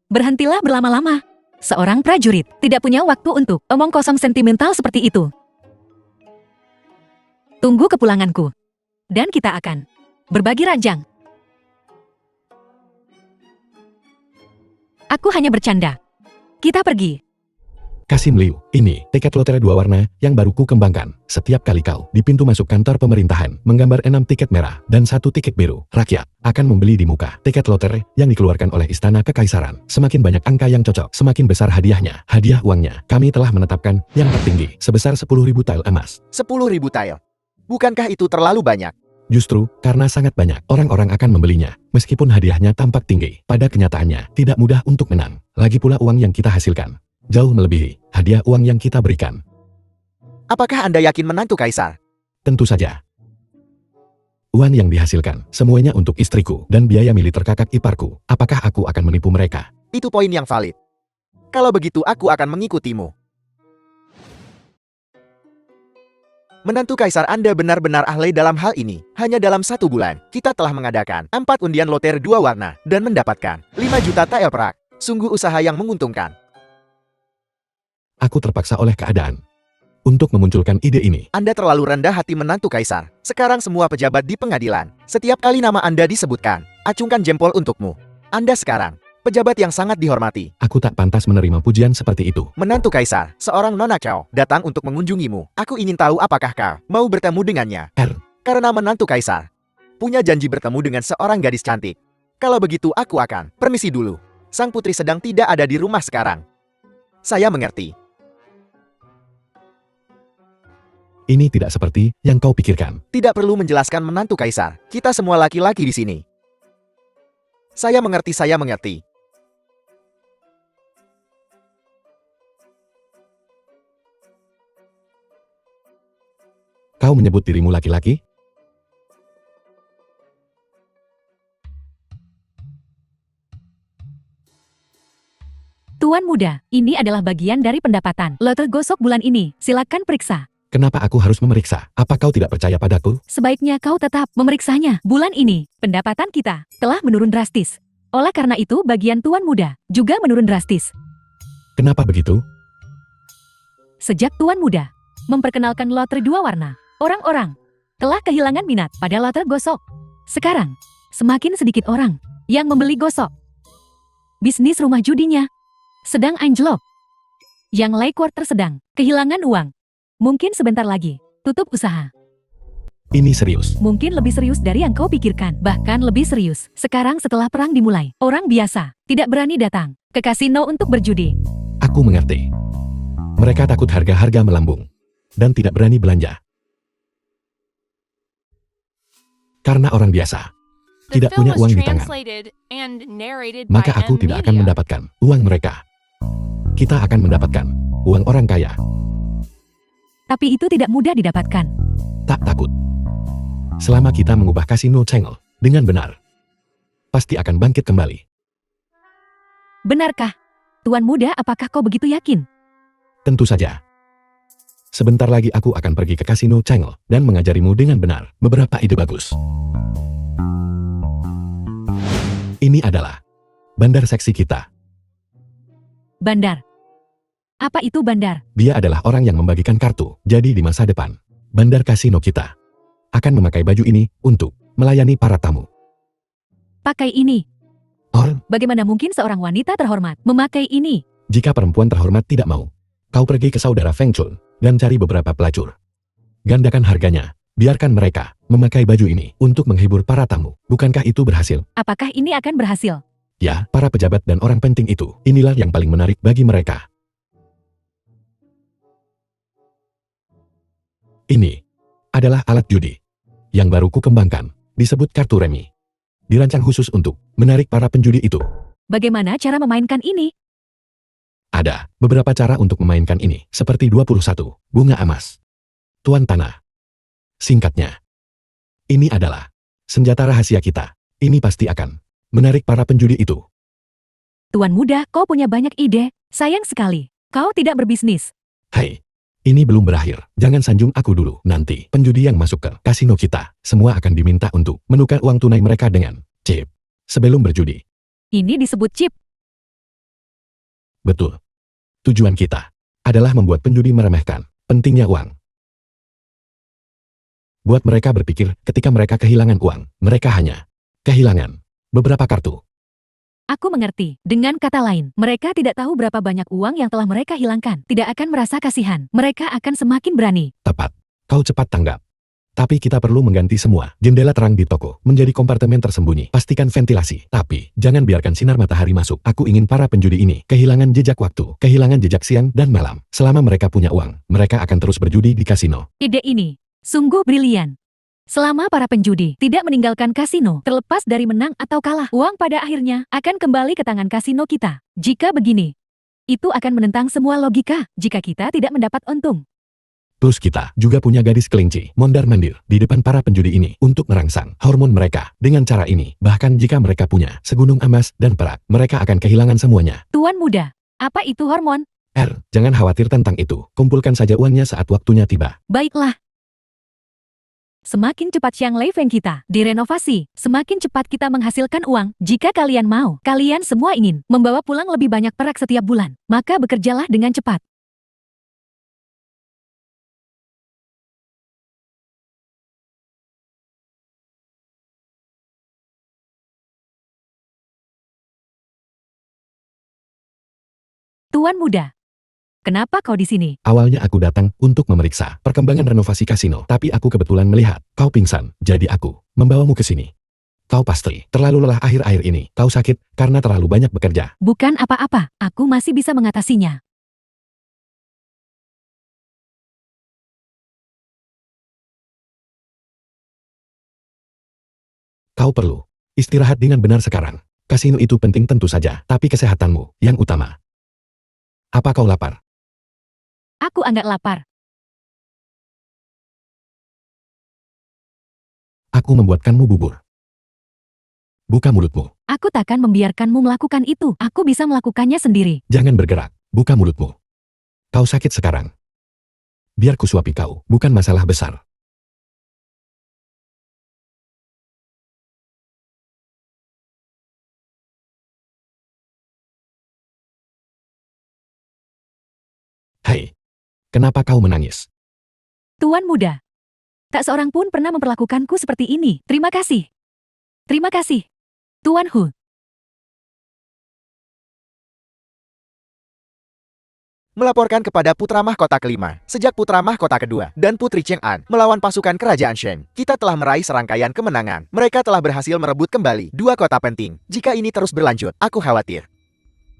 berhentilah berlama-lama. Seorang prajurit tidak punya waktu untuk omong kosong sentimental seperti itu. Tunggu kepulanganku, dan kita akan berbagi ranjang. Aku hanya bercanda. Kita pergi. Kasim Liu, ini tiket lotre 2 warna yang baru ku kembangkan. Setiap kali kau di pintu masuk kantor pemerintahan menggambar 6 tiket merah dan 1 tiket biru, rakyat akan membeli di muka tiket lotre yang dikeluarkan oleh Istana Kekaisaran. Semakin banyak angka yang cocok, semakin besar hadiahnya. Hadiah uangnya, kami telah menetapkan yang tertinggi sebesar 10.000 tael emas. 10.000 tael. Bukankah itu terlalu banyak? Justru, karena sangat banyak, orang-orang akan membelinya. Meskipun hadiahnya tampak tinggi, pada kenyataannya tidak mudah untuk menang. Lagi pula uang yang kita hasilkan jauh melebihi hadiah uang yang kita berikan. Apakah Anda yakin menantu kaisar? Tentu saja. Uang yang dihasilkan, semuanya untuk istriku dan biaya militer kakak iparku. Apakah aku akan menipu mereka? Itu poin yang valid. Kalau begitu aku akan mengikutimu. Menantu kaisar Anda benar-benar ahli dalam hal ini. Hanya dalam 1 bulan, kita telah mengadakan 4 undian loter 2 warna dan mendapatkan 5 juta tael perak. Sungguh usaha yang menguntungkan. Aku terpaksa oleh keadaan untuk memunculkan ide ini. Anda terlalu rendah hati menantu kaisar. Sekarang semua pejabat di pengadilan, setiap kali nama Anda disebutkan, acungkan jempol untukmu. Anda sekarang pejabat yang sangat dihormati. Aku tak pantas menerima pujian seperti itu. Menantu kaisar, seorang nona Chow, datang untuk mengunjungimu. Aku ingin tahu apakah kau mau bertemu dengannya. Karena menantu kaisar punya janji bertemu dengan seorang gadis cantik. Kalau begitu aku akan permisi dulu. Sang putri sedang tidak ada di rumah sekarang. Saya mengerti. Ini tidak seperti yang kau pikirkan. Tidak perlu menjelaskan menantu kaisar. Kita semua laki-laki di sini. Saya mengerti, saya mengerti. Kau menyebut dirimu laki-laki? Tuan muda, ini adalah bagian dari pendapatan lotre gosok bulan ini. Silakan periksa. Kenapa aku harus memeriksa? Apa kau tidak percaya padaku? Sebaiknya kau tetap memeriksanya. Bulan ini, pendapatan kita telah menurun drastis. Oleh karena itu, bagian tuan muda juga menurun drastis. Kenapa begitu? Sejak tuan muda memperkenalkan lotre 2 warna, orang-orang telah kehilangan minat pada lotre gosok. Sekarang, semakin sedikit orang yang membeli gosok. Bisnis rumah judinya sedang anjlok. Yang lay quarter sedang kehilangan uang. Mungkin sebentar lagi tutup usaha. Ini serius. Mungkin lebih serius dari yang kau pikirkan. Bahkan lebih serius. Sekarang setelah perang dimulai, orang biasa tidak berani datang ke kasino untuk berjudi. Aku mengerti. Mereka takut harga-harga melambung dan tidak berani belanja. Karena orang biasa The tidak film punya was uang di tangan. translated and narrated Maka by aku M tidak akan Media. mendapatkan uang mereka. Kita akan mendapatkan uang orang kaya. Tapi itu tidak mudah didapatkan. Tak takut. Selama kita mengubah kasino Chengel dengan benar, pasti akan bangkit kembali. Benarkah? Tuan muda, apakah kau begitu yakin? Tentu saja. Sebentar lagi aku akan pergi ke kasino Chengel dan mengajarimu dengan benar beberapa ide bagus. Ini adalah bandar seksi kita. Bandar. Apa itu bandar? Dia adalah orang yang membagikan kartu. Jadi di masa depan, bandar kasino kita akan memakai baju ini untuk melayani para tamu. Pakai ini. Or, Bagaimana mungkin seorang wanita terhormat memakai ini? jika perempuan terhormat tidak mau, kau pergi ke saudara Feng Chun dan cari beberapa pelacur. Gandakan harganya. Biarkan mereka memakai baju ini untuk menghibur para tamu. Bukankah itu berhasil? Apakah ini akan berhasil? Ya, para pejabat dan orang penting itu, inilah yang paling menarik bagi mereka. Ini adalah alat judi yang baru ku kembangkan, disebut kartu remi. Dirancang khusus untuk menarik para penjudi itu. Bagaimana cara memainkan ini? Ada beberapa cara untuk memainkan ini, seperti 21 bunga emas. Tuan Tanah. Singkatnya, ini adalah senjata rahasia kita. Ini pasti akan menarik para penjudi itu. Tuan muda, kau punya banyak ide. Sayang sekali. Kau tidak berbisnis. Hai, ini belum berakhir. Jangan sanjung aku dulu. Nanti, penjudi yang masuk ke kasino kita, semua akan diminta untuk menukar uang tunai mereka dengan chip sebelum berjudi. Ini disebut chip. Betul. Tujuan kita adalah membuat penjudi meremehkan pentingnya uang. Buat mereka berpikir ketika mereka kehilangan uang, mereka hanya kehilangan beberapa kartu. Aku mengerti. Dengan kata lain, mereka tidak tahu berapa banyak uang yang telah mereka hilangkan. Tidak akan merasa kasihan. Mereka akan semakin berani. Tepat. Kau cepat tanggap. Tapi kita perlu mengganti semua jendela terang di toko menjadi kompartemen tersembunyi. Pastikan ventilasi. Tapi, jangan biarkan sinar matahari masuk. Aku ingin para penjudi ini kehilangan jejak waktu, kehilangan jejak siang dan malam. Selama mereka punya uang, mereka akan terus berjudi di kasino. Ide ini sungguh brilian. Selama para penjudi tidak meninggalkan kasino, terlepas dari menang atau kalah, uang pada akhirnya akan kembali ke tangan kasino kita. Jika begini, itu akan menentang semua logika jika kita tidak mendapat untung. Plus kita juga punya gadis kelinci, mondar-mandir, di depan para penjudi ini untuk merangsang hormon mereka. Dengan cara ini, bahkan jika mereka punya segunung emas dan perak, mereka akan kehilangan semuanya. Tuan muda, apa itu hormon? Jangan khawatir tentang itu. Kumpulkan saja uangnya saat waktunya tiba. Baiklah. Semakin cepat Xiang Lei Feng kita direnovasi, semakin cepat kita menghasilkan uang. Jika kalian mau, kalian semua ingin membawa pulang lebih banyak perak setiap bulan, maka bekerjalah dengan cepat. Tuan muda, kenapa kau di sini? Awalnya aku datang untuk memeriksa perkembangan renovasi kasino, tapi aku kebetulan melihat kau pingsan, jadi aku membawamu ke sini. Kau pasti terlalu lelah akhir-akhir ini. Kau sakit karena terlalu banyak bekerja. Bukan apa-apa, aku masih bisa mengatasinya. Kau perlu istirahat dengan benar sekarang. Kasino itu penting tentu saja, tapi kesehatanmu yang utama. Apa kau lapar? Aku agak lapar. Aku membuatkanmu bubur. Buka mulutmu. Aku takkan membiarkanmu melakukan itu. Aku bisa melakukannya sendiri. Jangan bergerak. Buka mulutmu. Kau sakit sekarang. Biar ku suapi kau, bukan masalah besar. Hei, kenapa kau menangis? Tuan muda, tak seorang pun pernah memperlakukanku seperti ini. Terima kasih. Terima kasih. Tuan Hu. melaporkan kepada putra mahkota kelima. Sejak putra mahkota kedua dan Putri Chang'an melawan pasukan kerajaan Shang, kita telah meraih serangkaian kemenangan. Mereka telah berhasil merebut kembali 2 kota penting. Jika ini terus berlanjut, aku khawatir.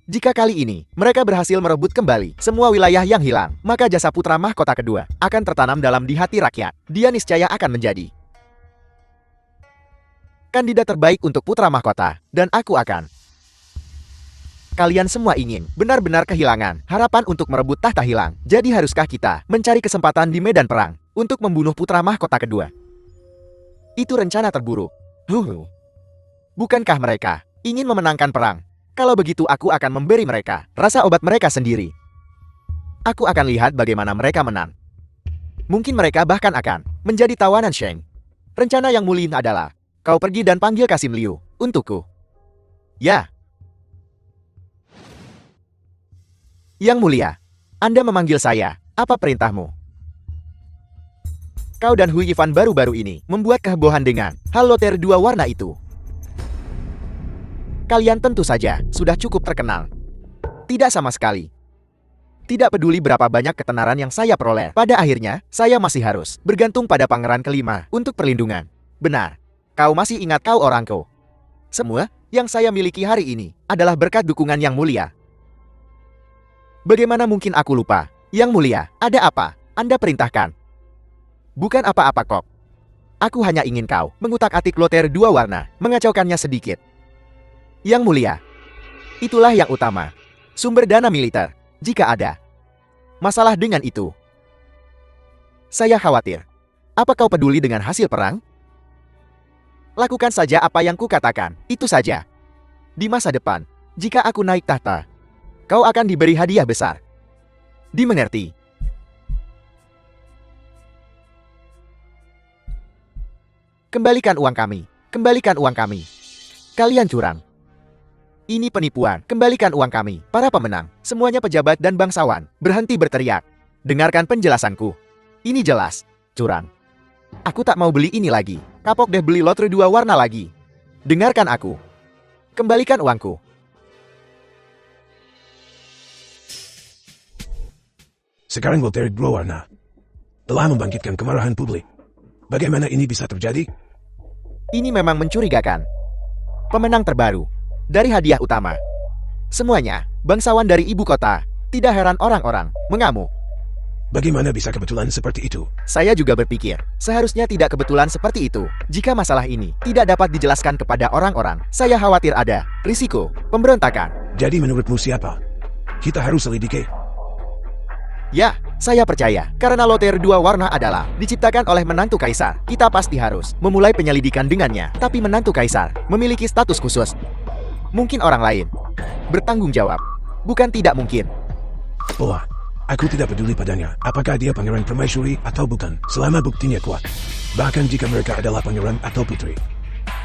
Jika kali ini mereka berhasil merebut kembali semua wilayah yang hilang, maka jasa putra mahkota kedua akan tertanam dalam di hati rakyat. Dia niscaya akan menjadi kandidat terbaik untuk putra mahkota, dan aku akan. Kalian semua ingin benar-benar kehilangan harapan untuk merebut tahta hilang. Jadi haruskah kita mencari kesempatan di medan perang untuk membunuh putra mahkota kedua? Itu rencana terburuk. Bukankah mereka ingin memenangkan perang? Kalau begitu aku akan memberi mereka rasa obat mereka sendiri. Aku akan lihat bagaimana mereka menang. Mungkin mereka bahkan akan menjadi tawanan Shang. Rencana yang mulia adalah kau pergi dan panggil Kasim Liu untukku. Ya. Yang mulia, Anda memanggil saya. Apa perintahmu? Kau dan Hu Yifan baru-baru ini membuat kehebohan dengan hal loter 2 warna itu. Kalian tentu saja sudah cukup terkenal. Tidak sama sekali. Tidak peduli berapa banyak ketenaran yang saya peroleh, pada akhirnya saya masih harus bergantung pada pangeran kelima untuk perlindungan. Benar. Kau masih ingat kau orangku. Semua yang saya miliki hari ini adalah berkat dukungan yang mulia. Bagaimana mungkin aku lupa? Yang mulia, ada apa? Anda perintahkan. Bukan apa-apa kok. Aku hanya ingin kau mengutak-atik loter 2 warna, mengacaukannya sedikit. Yang mulia, itulah yang utama. Sumber dana militer, jika ada masalah dengan itu. Saya khawatir. Apa kau peduli dengan hasil perang? Lakukan saja apa yang kukatakan, itu saja. Di masa depan, jika aku naik tahta, kau akan diberi hadiah besar. Dimengerti? Kembalikan uang kami. Kembalikan uang kami. Kalian curang. Ini penipuan. Kembalikan uang kami. Para pemenang, semuanya pejabat dan bangsawan, berhenti berteriak. Dengarkan penjelasanku. Ini jelas. Curang. Aku tak mau beli ini lagi. Kapok deh beli lotre 2 warna lagi. Dengarkan aku. Kembalikan uangku. Sekarang loter 2 warna telah membangkitkan kemarahan publik. Bagaimana ini bisa terjadi? Ini memang mencurigakan. Pemenang terbaru dari hadiah utama. Semuanya bangsawan dari ibu kota. Tidak heran orang-orang mengamuk. Bagaimana bisa kebetulan seperti itu? Saya juga berpikir, seharusnya tidak kebetulan seperti itu. Jika masalah ini tidak dapat dijelaskan kepada orang-orang, saya khawatir ada risiko pemberontakan. Jadi menurutmu siapa? Kita harus selidiki. Ya, saya percaya. Karena loter 2 warna adalah diciptakan oleh menantu kaisar. Kita pasti harus memulai penyelidikan dengannya. Tapi menantu kaisar memiliki status khusus. Mungkin orang lain bertanggung jawab. Bukan tidak mungkin. Wah, aku tidak peduli padanya. Apakah dia pangeran permaisuri atau bukan, selama buktinya kuat. Bahkan jika mereka adalah pangeran atau putri.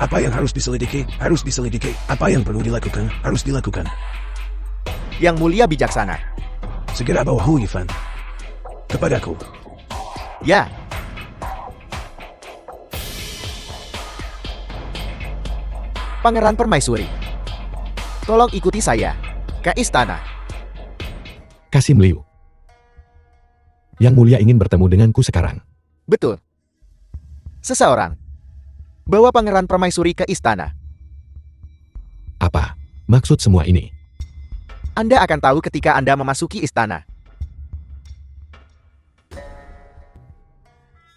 Apa yang harus diselidiki, harus diselidiki. Apa yang perlu dilakukan, harus dilakukan. Yang mulia bijaksana. Segera bawa Hu Yifan kepadaku. Ya. Pangeran Permaisuri, tolong ikuti saya ke istana. Kasim Liu. Yang mulia ingin bertemu denganku sekarang. Betul. Seseorang bawa Pangeran Permaisuri ke istana. Apa maksud semua ini? Anda akan tahu ketika Anda memasuki istana.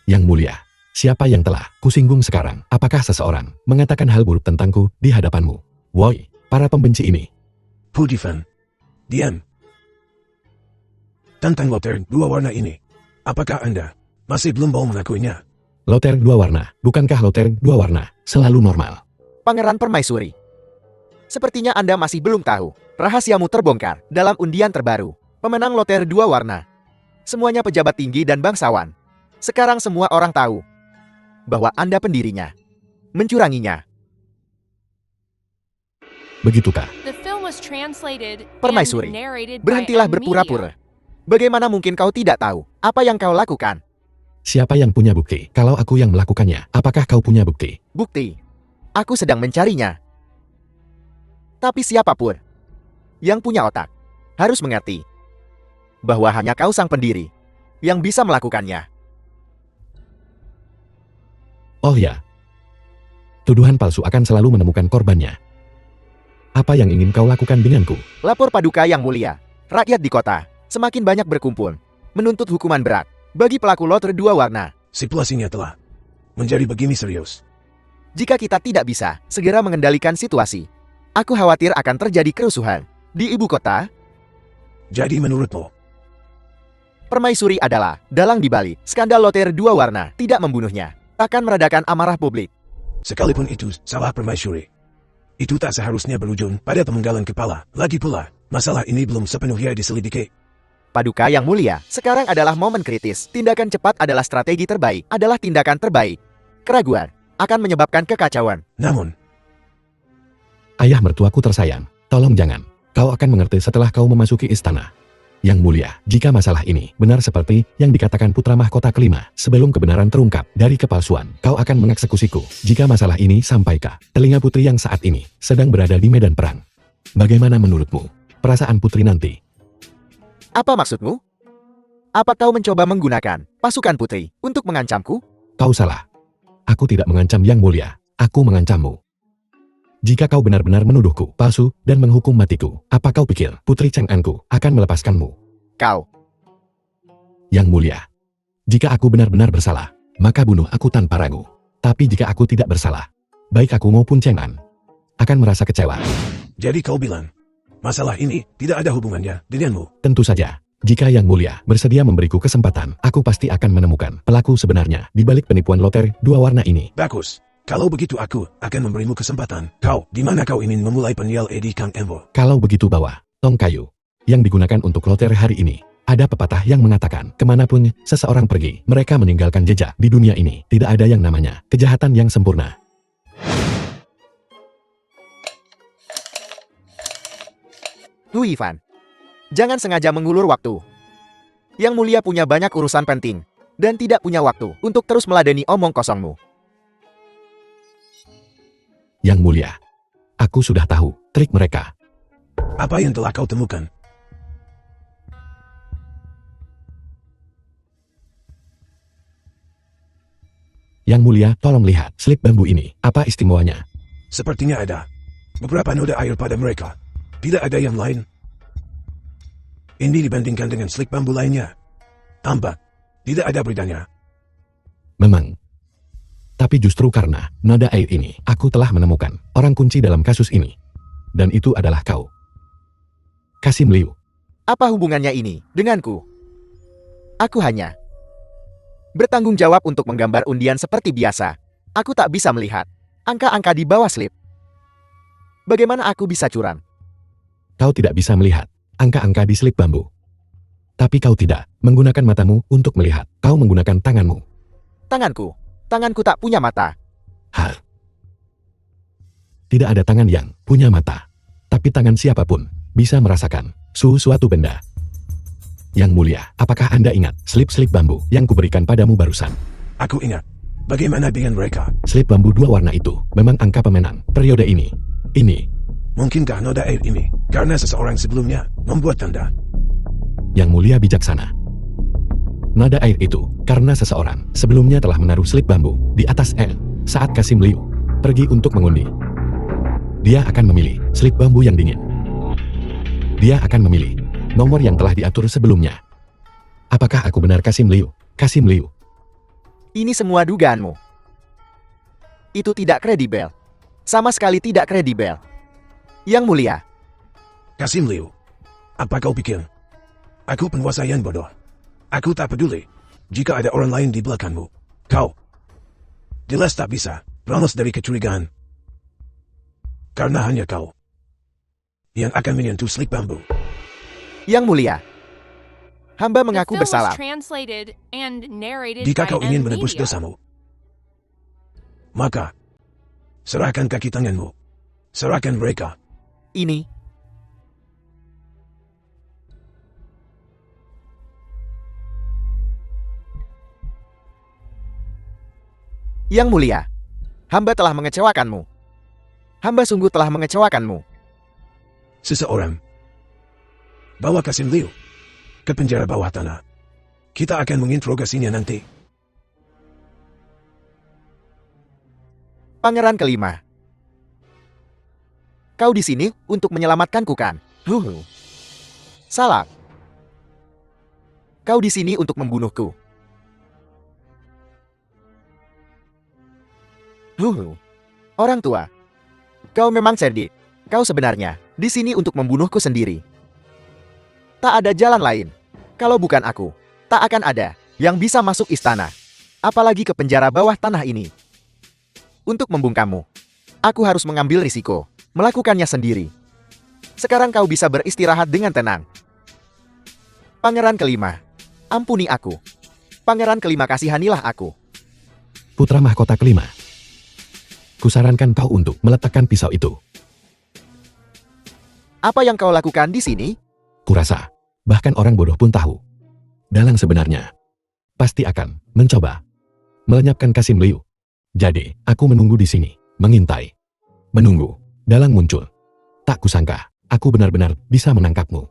Yang mulia, siapa yang telah kusinggung sekarang? Apakah seseorang mengatakan hal buruk tentangku di hadapanmu? Woi, para pembenci ini. Hu Yifan, diam. Tentang loter 2 warna ini, apakah Anda masih belum mau mengakuinya? Loter 2 warna, bukankah loter 2 warna selalu normal? Pangeran Permaisuri, sepertinya Anda masih belum tahu. Rahasiamu terbongkar dalam undian terbaru. Pemenang loter 2 warna. Semuanya pejabat tinggi dan bangsawan. Sekarang semua orang tahu bahwa Anda pendirinya. Mencuranginya. Begitukah? The film was translated Permaisuri, and narrated by berhentilah Amelia. berpura-pura. Bagaimana mungkin kau tidak tahu apa yang kau lakukan? Siapa yang punya bukti? Kalau aku yang melakukannya, apakah kau punya bukti? Bukti. Aku sedang mencarinya. Tapi siapapun yang punya otak harus mengerti bahwa hanya kau sang pendiri yang bisa melakukannya. Oh ya. Tuduhan palsu akan selalu menemukan korbannya. Apa yang ingin kau lakukan denganku? Lapor Paduka Yang Mulia. Rakyat di kota semakin banyak berkumpul, menuntut hukuman berat bagi pelaku lotre dua warna. Situasinya telah menjadi begini serius. Jika kita tidak bisa segera mengendalikan situasi, aku khawatir akan terjadi kerusuhan di ibu kota. Jadi menurutmu, Permaisuri adalah dalang di balik skandal lotre dua warna. Tidak membunuhnya akan meredakan amarah publik. sekalipun itu salah permaisuri, itu tak seharusnya berujung pada pemenggalan kepala. Lagi pula, masalah ini belum sepenuhnya diselidiki. Paduka Yang Mulia, sekarang adalah momen kritis. Tindakan cepat adalah strategi terbaik, adalah tindakan terbaik. Keraguan akan menyebabkan kekacauan. Namun, Ayah mertuaku tersayang, tolong jangan. Kau akan mengerti setelah kau memasuki istana. Yang Mulia, jika masalah ini benar seperti yang dikatakan putra mahkota kelima, sebelum kebenaran terungkap dari kepalsuan, kau akan mengeksekusiku. Jika masalah ini sampai ke telinga putri yang saat ini sedang berada di medan perang. Bagaimana menurutmu perasaan putri nanti? Apa maksudmu? Apa kau mencoba menggunakan pasukan putri untuk mengancamku? Kau salah. Aku tidak mengancam Yang Mulia, aku mengancammu. Jika kau benar-benar menuduhku palsu dan menghukum matiku, apa kau pikir Putri Chang'anku akan melepaskanmu? Kau. Yang Mulia, jika aku benar-benar bersalah, maka bunuh aku tanpa ragu. Tapi jika aku tidak bersalah, baik aku maupun Chang'an akan merasa kecewa. jadi kau bilang, masalah ini tidak ada hubungannya denganmu. Tentu saja, jika Yang Mulia bersedia memberiku kesempatan, aku pasti akan menemukan pelaku sebenarnya di balik penipuan lotre dua warna ini. Bagus. Kalau begitu aku akan memberimu kesempatan. Kau, di mana kau ingin memulai penyelidikan Kang Envo? Kalau begitu bawa tong kayu yang digunakan untuk lotre hari ini. Ada pepatah yang mengatakan, kemanapun seseorang pergi, mereka meninggalkan jejak. Di dunia ini, tidak ada yang namanya kejahatan yang sempurna. Hu Yifan, jangan sengaja mengulur waktu. Yang Mulia punya banyak urusan penting dan tidak punya waktu untuk terus meladeni omong kosongmu. Yang Mulia, aku sudah tahu trik mereka. Apa yang telah kau temukan? Yang Mulia, tolong lihat slip bambu ini. Apa istimewanya? Sepertinya ada beberapa noda air pada mereka. Tidak ada yang lain. Ini dibandingkan dengan slip bambu lainnya. Tampak, tidak ada bedanya. Memang. Tapi justru karena nada air ini, aku telah menemukan orang kunci dalam kasus ini. Dan itu adalah kau. Kasim Liu. Apa hubungannya ini denganku? Aku hanya bertanggung jawab untuk menggambar undian seperti biasa. Aku tak bisa melihat angka-angka di bawah slip. Bagaimana aku bisa curang? Kau tidak bisa melihat angka-angka di slip bambu. Tapi kau tidak menggunakan matamu untuk melihat. Kau menggunakan tanganmu. Tanganku tak punya mata. Hah? Tidak ada tangan yang punya mata. Tapi tangan siapapun bisa merasakan suatu benda. Yang Mulia, apakah Anda ingat slip-slip bambu yang kuberikan padamu barusan? Aku ingat. Bagaimana dengan mereka? Slip bambu dua warna itu memang angka pemenang periode ini. Ini. Mungkinkah noda air ini karena seseorang sebelumnya membuat tanda? Yang Mulia bijaksana. Nada air itu karena seseorang sebelumnya telah menaruh slip bambu di atas L saat Kasim Liu pergi untuk mengundi. Dia akan memilih slip bambu yang dingin. Dia akan memilih nomor yang telah diatur sebelumnya. Apakah aku benar Kasim Liu? Kasim Liu. Ini semua dugaanmu. Itu tidak kredibel. Sama sekali tidak kredibel. Yang Mulia. Kasim Liu, apa kau pikir? Aku penguasa yang bodoh. Aku tak peduli jika ada orang lain di belakangmu. Kau jelas tak bisa lolos dari kecurigaan. Karena hanya kau yang akan menyentuh slip bambu. Yang Mulia. Hamba The mengaku film was bersalah. translated and narrated Jika by kau ingin N menebus Media. dosamu, maka serahkan kaki tanganmu. Serahkan mereka. Ini. Yang Mulia. Hamba telah mengecewakanmu. Hamba sungguh telah mengecewakanmu. Seseorang bawa Kasim Liu ke penjara bawah tanah. Kita akan menginterogasinya nanti. Pangeran kelima. Kau di sini untuk menyelamatkanku kan? Salah. Kau di sini untuk membunuhku. Orang tua. Kau memang cerdik. Kau sebenarnya di sini untuk membunuhku sendiri. Tak ada jalan lain. Kalau bukan aku, tak akan ada yang bisa masuk istana. Apalagi ke penjara bawah tanah ini. Untuk membungkammu, aku harus mengambil risiko, melakukannya sendiri. Sekarang kau bisa beristirahat dengan tenang. Pangeran kelima, ampuni aku. Pangeran kelima, kasihanilah aku. Putra mahkota kelima. Kusarankan kau untuk meletakkan pisau itu. Apa yang kau lakukan di sini? Kurasa, bahkan orang bodoh pun tahu. Dalang sebenarnya pasti akan mencoba melenyapkan Kasim Liu. Jadi, aku menunggu di sini, mengintai. Menunggu, Dalang muncul. Tak kusangka, aku benar-benar bisa menangkapmu.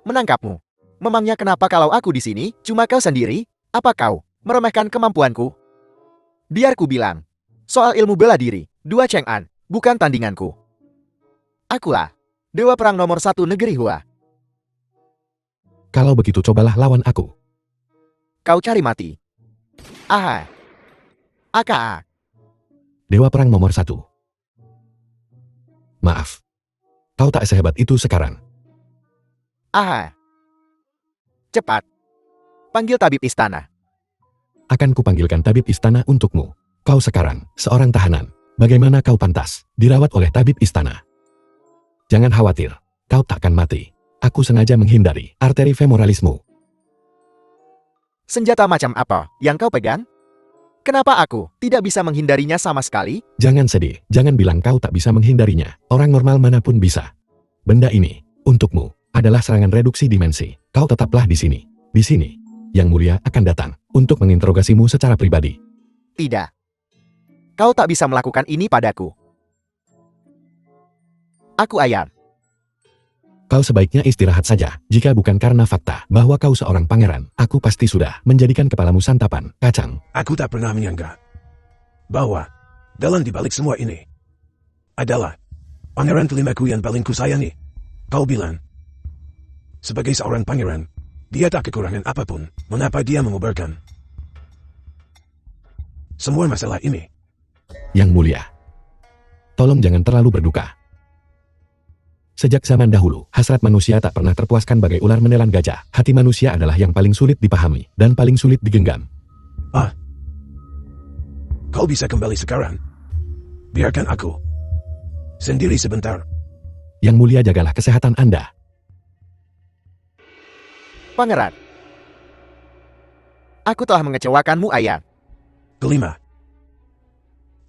Menangkapmu? Memangnya kenapa kalau aku di sini, cuma kau sendiri? Apa kau meremehkan kemampuanku? Biar ku bilang, soal ilmu bela diri, Dua Cheng An, bukan tandinganku. Akulah dewa perang nomor 1 negeri Hua. Kalau begitu cobalah lawan aku. Kau cari mati. Aha. Aka. Dewa perang nomor 1. Maaf. Kau tak sehebat itu sekarang. Aha. Cepat. Panggil tabib istana. Akan kupanggilkan tabib istana untukmu. Kau sekarang seorang tahanan. Bagaimana kau pantas dirawat oleh tabib istana? Jangan khawatir, kau takkan mati. Aku sengaja menghindari arteri femoralismu. Senjata macam apa yang kau pegang? Kenapa aku tidak bisa menghindarinya sama sekali? Jangan sedih, jangan bilang kau tak bisa menghindarinya. Orang normal manapun bisa. Benda ini, untukmu, adalah serangan reduksi dimensi. Kau tetaplah di sini. Di sini, Yang Mulia akan datang untuk menginterogasimu secara pribadi. Tidak. Kau tak bisa melakukan ini padaku. Aku ayam. Kau sebaiknya istirahat saja. Jika bukan karena fakta bahwa kau seorang pangeran, aku pasti sudah menjadikan kepalamu santapan kacang. Aku tak pernah menyangka bahwa dalang di balik semua ini adalah pangeran kelimaku yang paling kusayangi. Kau bilang, sebagai seorang pangeran, dia tak kekurangan apapun. Mengapa dia mengubarkan semua masalah ini? Yang Mulia, tolong jangan terlalu berduka. Sejak zaman dahulu, hasrat manusia tak pernah terpuaskan bagai ular menelan gajah. Hati manusia adalah yang paling sulit dipahami dan paling sulit digenggam. Kau bisa kembali sekarang. Biarkan aku sendiri sebentar. Yang Mulia, jagalah kesehatan Anda. Pangeran. Aku telah mengecewakanmu, ayah. Kelima.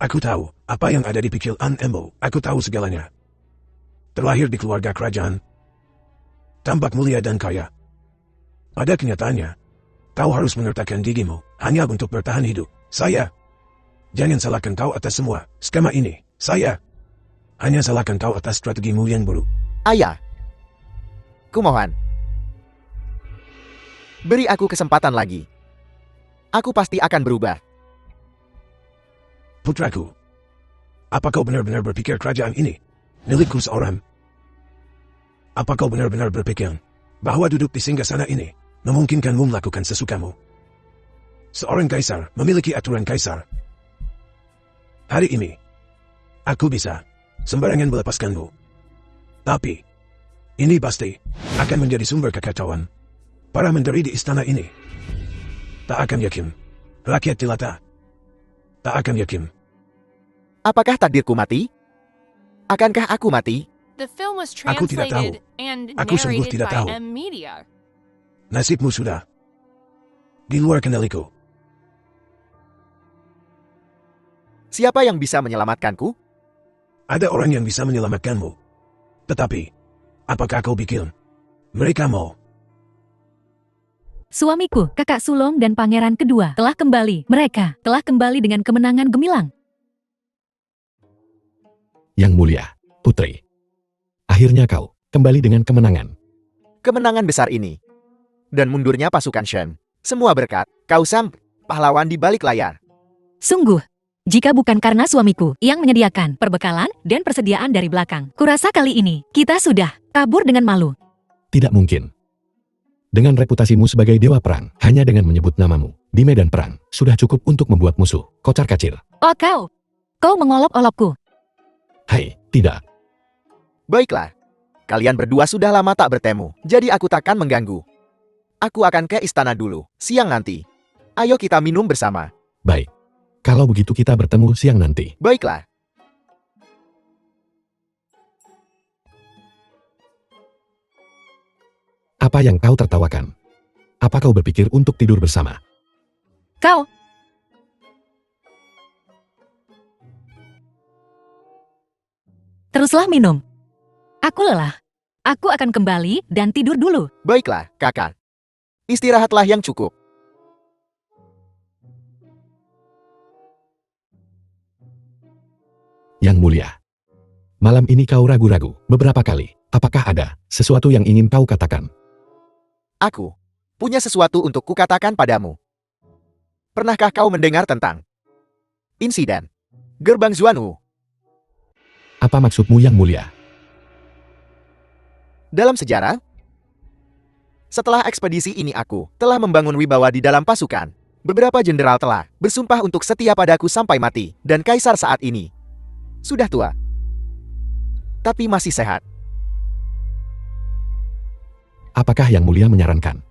Aku tahu apa yang ada di pikiran Embo. Aku tahu segalanya. Terlahir di keluarga kerajaan, tampak mulia dan kaya. Pada kenyataannya, kau harus menyertakan gigimu hanya untuk bertahan hidup. Jangan salahkan kau atas semua skema ini. Hanya salahkan kau atas strategimu yang buruk. Ayah. Kumohon. Beri aku kesempatan lagi. Aku pasti akan berubah. Putraku, apa kau benar-benar berpikir kerajaan ini milikku seorang? Apa kau benar-benar berpikir bahwa duduk di singgasana ini memungkinkanmu melakukan sesukamu? Seorang kaisar memiliki aturan kaisar. Hari ini, aku bisa sembarangan melepaskanmu. Tapi, ini pasti akan menjadi sumber kekacauan. Para menteri di istana ini tak akan yakin. Rakyat jelata tak akan yakin. Apakah takdirku mati? Akankah aku mati? The film was Aku tidak tahu. translated and Aku sungguh narrated tidak by tahu. M Media. Nasibmu sudah di luar kendaliku. Siapa yang bisa menyelamatkanku? Ada orang yang bisa menyelamatkanmu. Tetapi, apakah kau pikir mereka mau? Suamiku, kakak sulung dan pangeran kedua telah kembali. Mereka telah kembali dengan kemenangan gemilang. Yang Mulia, Putri. Akhirnya kau kembali dengan kemenangan. Kemenangan besar ini dan mundurnya pasukan Shen. Semua berkat kau sang pahlawan di balik layar. Sungguh, jika bukan karena suamiku yang menyediakan perbekalan dan persediaan dari belakang, kurasa kali ini kita sudah kabur dengan malu. Tidak mungkin. Dengan reputasimu sebagai dewa perang, hanya dengan menyebut namamu di medan perang, sudah cukup untuk membuat musuh kocar-kacir. Oh kau mengolok-olokku. Hai, tidak. Baiklah. Kalian berdua sudah lama tak bertemu, jadi aku takkan mengganggu. Aku akan ke istana dulu, siang nanti. Ayo kita minum bersama. Baik. Kalau begitu kita bertemu siang nanti. Baiklah. Apa yang kau tertawakan? Apa kau berpikir untuk tidur bersama? Kau. Teruslah minum. Aku lelah. Aku akan kembali dan tidur dulu. Baiklah, kakak. Istirahatlah yang cukup. Yang mulia. Malam ini kau ragu-ragu beberapa kali. Apakah ada sesuatu yang ingin kau katakan? Aku punya sesuatu untuk kukatakan padamu. Pernahkah kau mendengar tentang insiden Gerbang Zuanwu? Apa maksudmu yang mulia? Dalam sejarah, setelah ekspedisi ini aku telah membangun wibawa di dalam pasukan. Beberapa jenderal telah bersumpah untuk setia padaku sampai mati, dan kaisar saat ini sudah tua, tapi masih sehat. Apakah yang mulia menyarankan?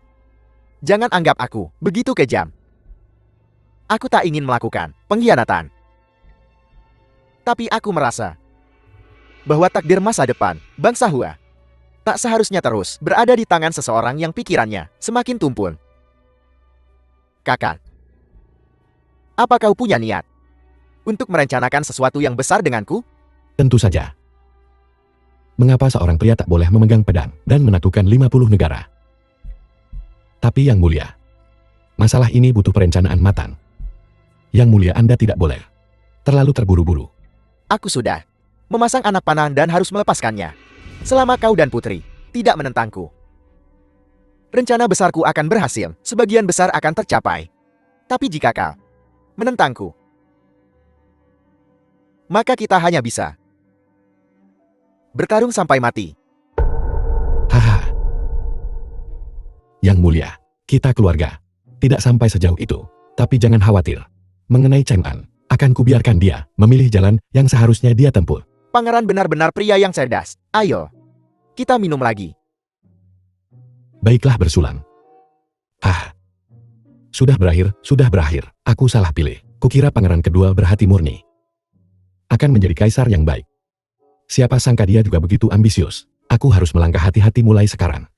Jangan anggap aku begitu kejam. Aku tak ingin melakukan pengkhianatan. Tapi aku merasa bahwa takdir masa depan bangsa Hua tak seharusnya terus berada di tangan seseorang yang pikirannya semakin tumpul. Kakak, apa kau punya niat untuk merencanakan sesuatu yang besar denganku? Tentu saja. Mengapa seorang pria tak boleh memegang pedang dan menaklukkan 50 negara? Tapi yang mulia, masalah ini butuh perencanaan matang. Yang mulia, Anda tidak boleh terlalu terburu-buru. Aku sudah memasang anak panah dan harus melepaskannya. Selama kau dan putri tidak menentangku, rencana besarku akan berhasil, sebagian besar akan tercapai. Tapi jika kau menentangku, maka kita hanya bisa bertarung sampai mati. Haha. Yang mulia, kita keluarga. Tidak sampai sejauh itu. Tapi jangan khawatir. Mengenai Chang'an, akan kubiarkan dia memilih jalan yang seharusnya dia tempuh. Pangeran benar-benar pria yang cerdas. Ayo, kita minum lagi. Baiklah, bersulang. Sudah berakhir. Aku salah pilih. Kukira pangeran kedua berhati murni. Akan menjadi kaisar yang baik. Siapa sangka dia juga begitu ambisius. Aku harus melangkah hati-hati mulai sekarang.